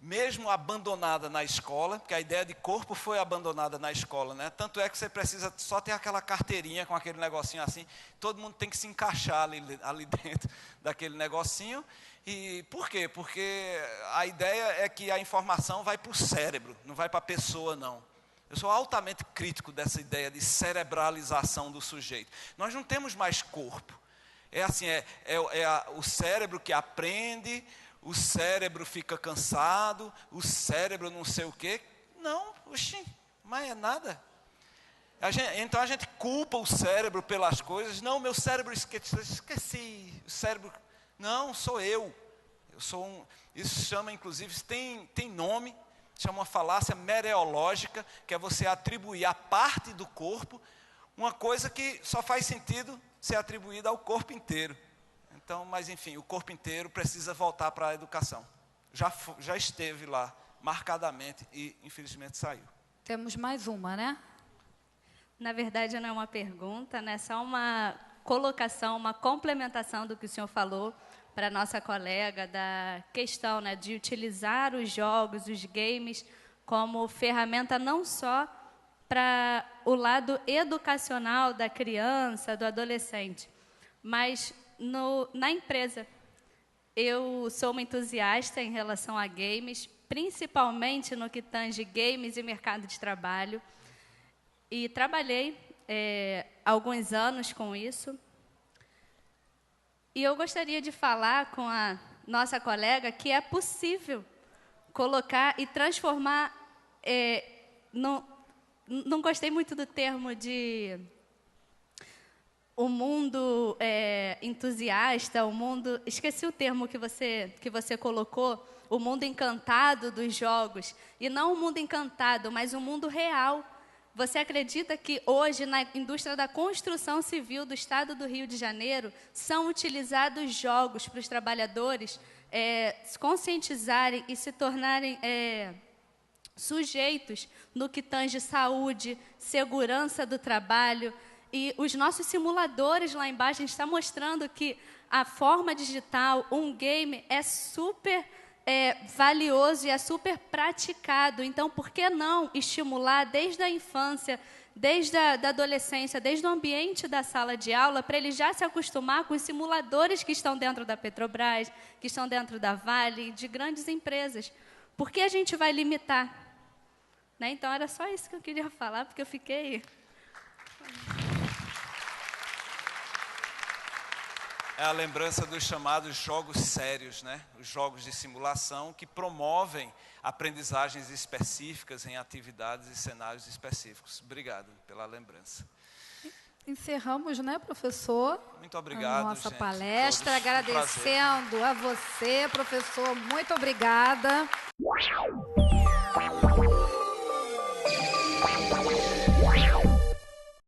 mesmo abandonada na escola, porque a ideia de corpo foi abandonada na escola, né? Tanto é que você precisa só ter aquela carteirinha com aquele negocinho assim, todo mundo tem que se encaixar ali dentro daquele negocinho. E por quê? Porque a ideia é que a informação vai para o cérebro, não vai para a pessoa, não. Eu sou altamente crítico dessa ideia de cerebralização do sujeito. Nós não temos mais corpo. É assim, o cérebro que aprende, o cérebro fica cansado, o cérebro não sei o quê. Não, oxi, mas é nada. Então a gente culpa o cérebro pelas coisas. Não, meu cérebro esqueci. O cérebro, não, sou eu. Eu sou isso chama, inclusive, tem nome. Chama uma falácia mereológica, que é você atribuir a parte do corpo uma coisa que só faz sentido ser atribuída ao corpo inteiro. Então, mas enfim, o corpo inteiro precisa voltar para a educação. Já esteve lá, marcadamente, e infelizmente saiu.
Temos mais uma, né?
Na verdade, não é uma pergunta, né? Só uma colocação, uma complementação do que o senhor falou para a nossa colega, da questão, né, de utilizar os jogos, os games, como ferramenta não só para o lado educacional da criança, do adolescente, mas na empresa. Eu sou uma entusiasta em relação a games, principalmente no que tange games e mercado de trabalho, e trabalhei alguns anos com isso. E eu gostaria de falar com a nossa colega que é possível colocar e transformar, não gostei muito do termo de o mundo entusiasta, o mundo... Esqueci o termo que você colocou, o mundo encantado dos jogos. E não o mundo encantado, mas o mundo real. Você acredita que hoje, na indústria da construção civil do estado do Rio de Janeiro, são utilizados jogos para os trabalhadores se conscientizarem e se tornarem sujeitos no que tange saúde, segurança do trabalho? E os nossos simuladores lá embaixo, a gente está mostrando que a forma digital, um game, é super valioso e é super praticado. Então, por que não estimular desde a infância, desde a adolescência, desde o ambiente da sala de aula, para ele já se acostumar com os simuladores que estão dentro da Petrobras, que estão dentro da Vale, de grandes empresas? Por que a gente vai limitar? Né? Então, era só isso que eu queria falar, porque eu fiquei...
É a lembrança dos chamados jogos sérios, né? Os jogos de simulação que promovem aprendizagens específicas em atividades e cenários específicos. Obrigado pela lembrança.
Encerramos, né, professor?
Muito obrigado,
a nossa
gente.
palestra,
Todos,
agradecendo a você, professor. Muito obrigada.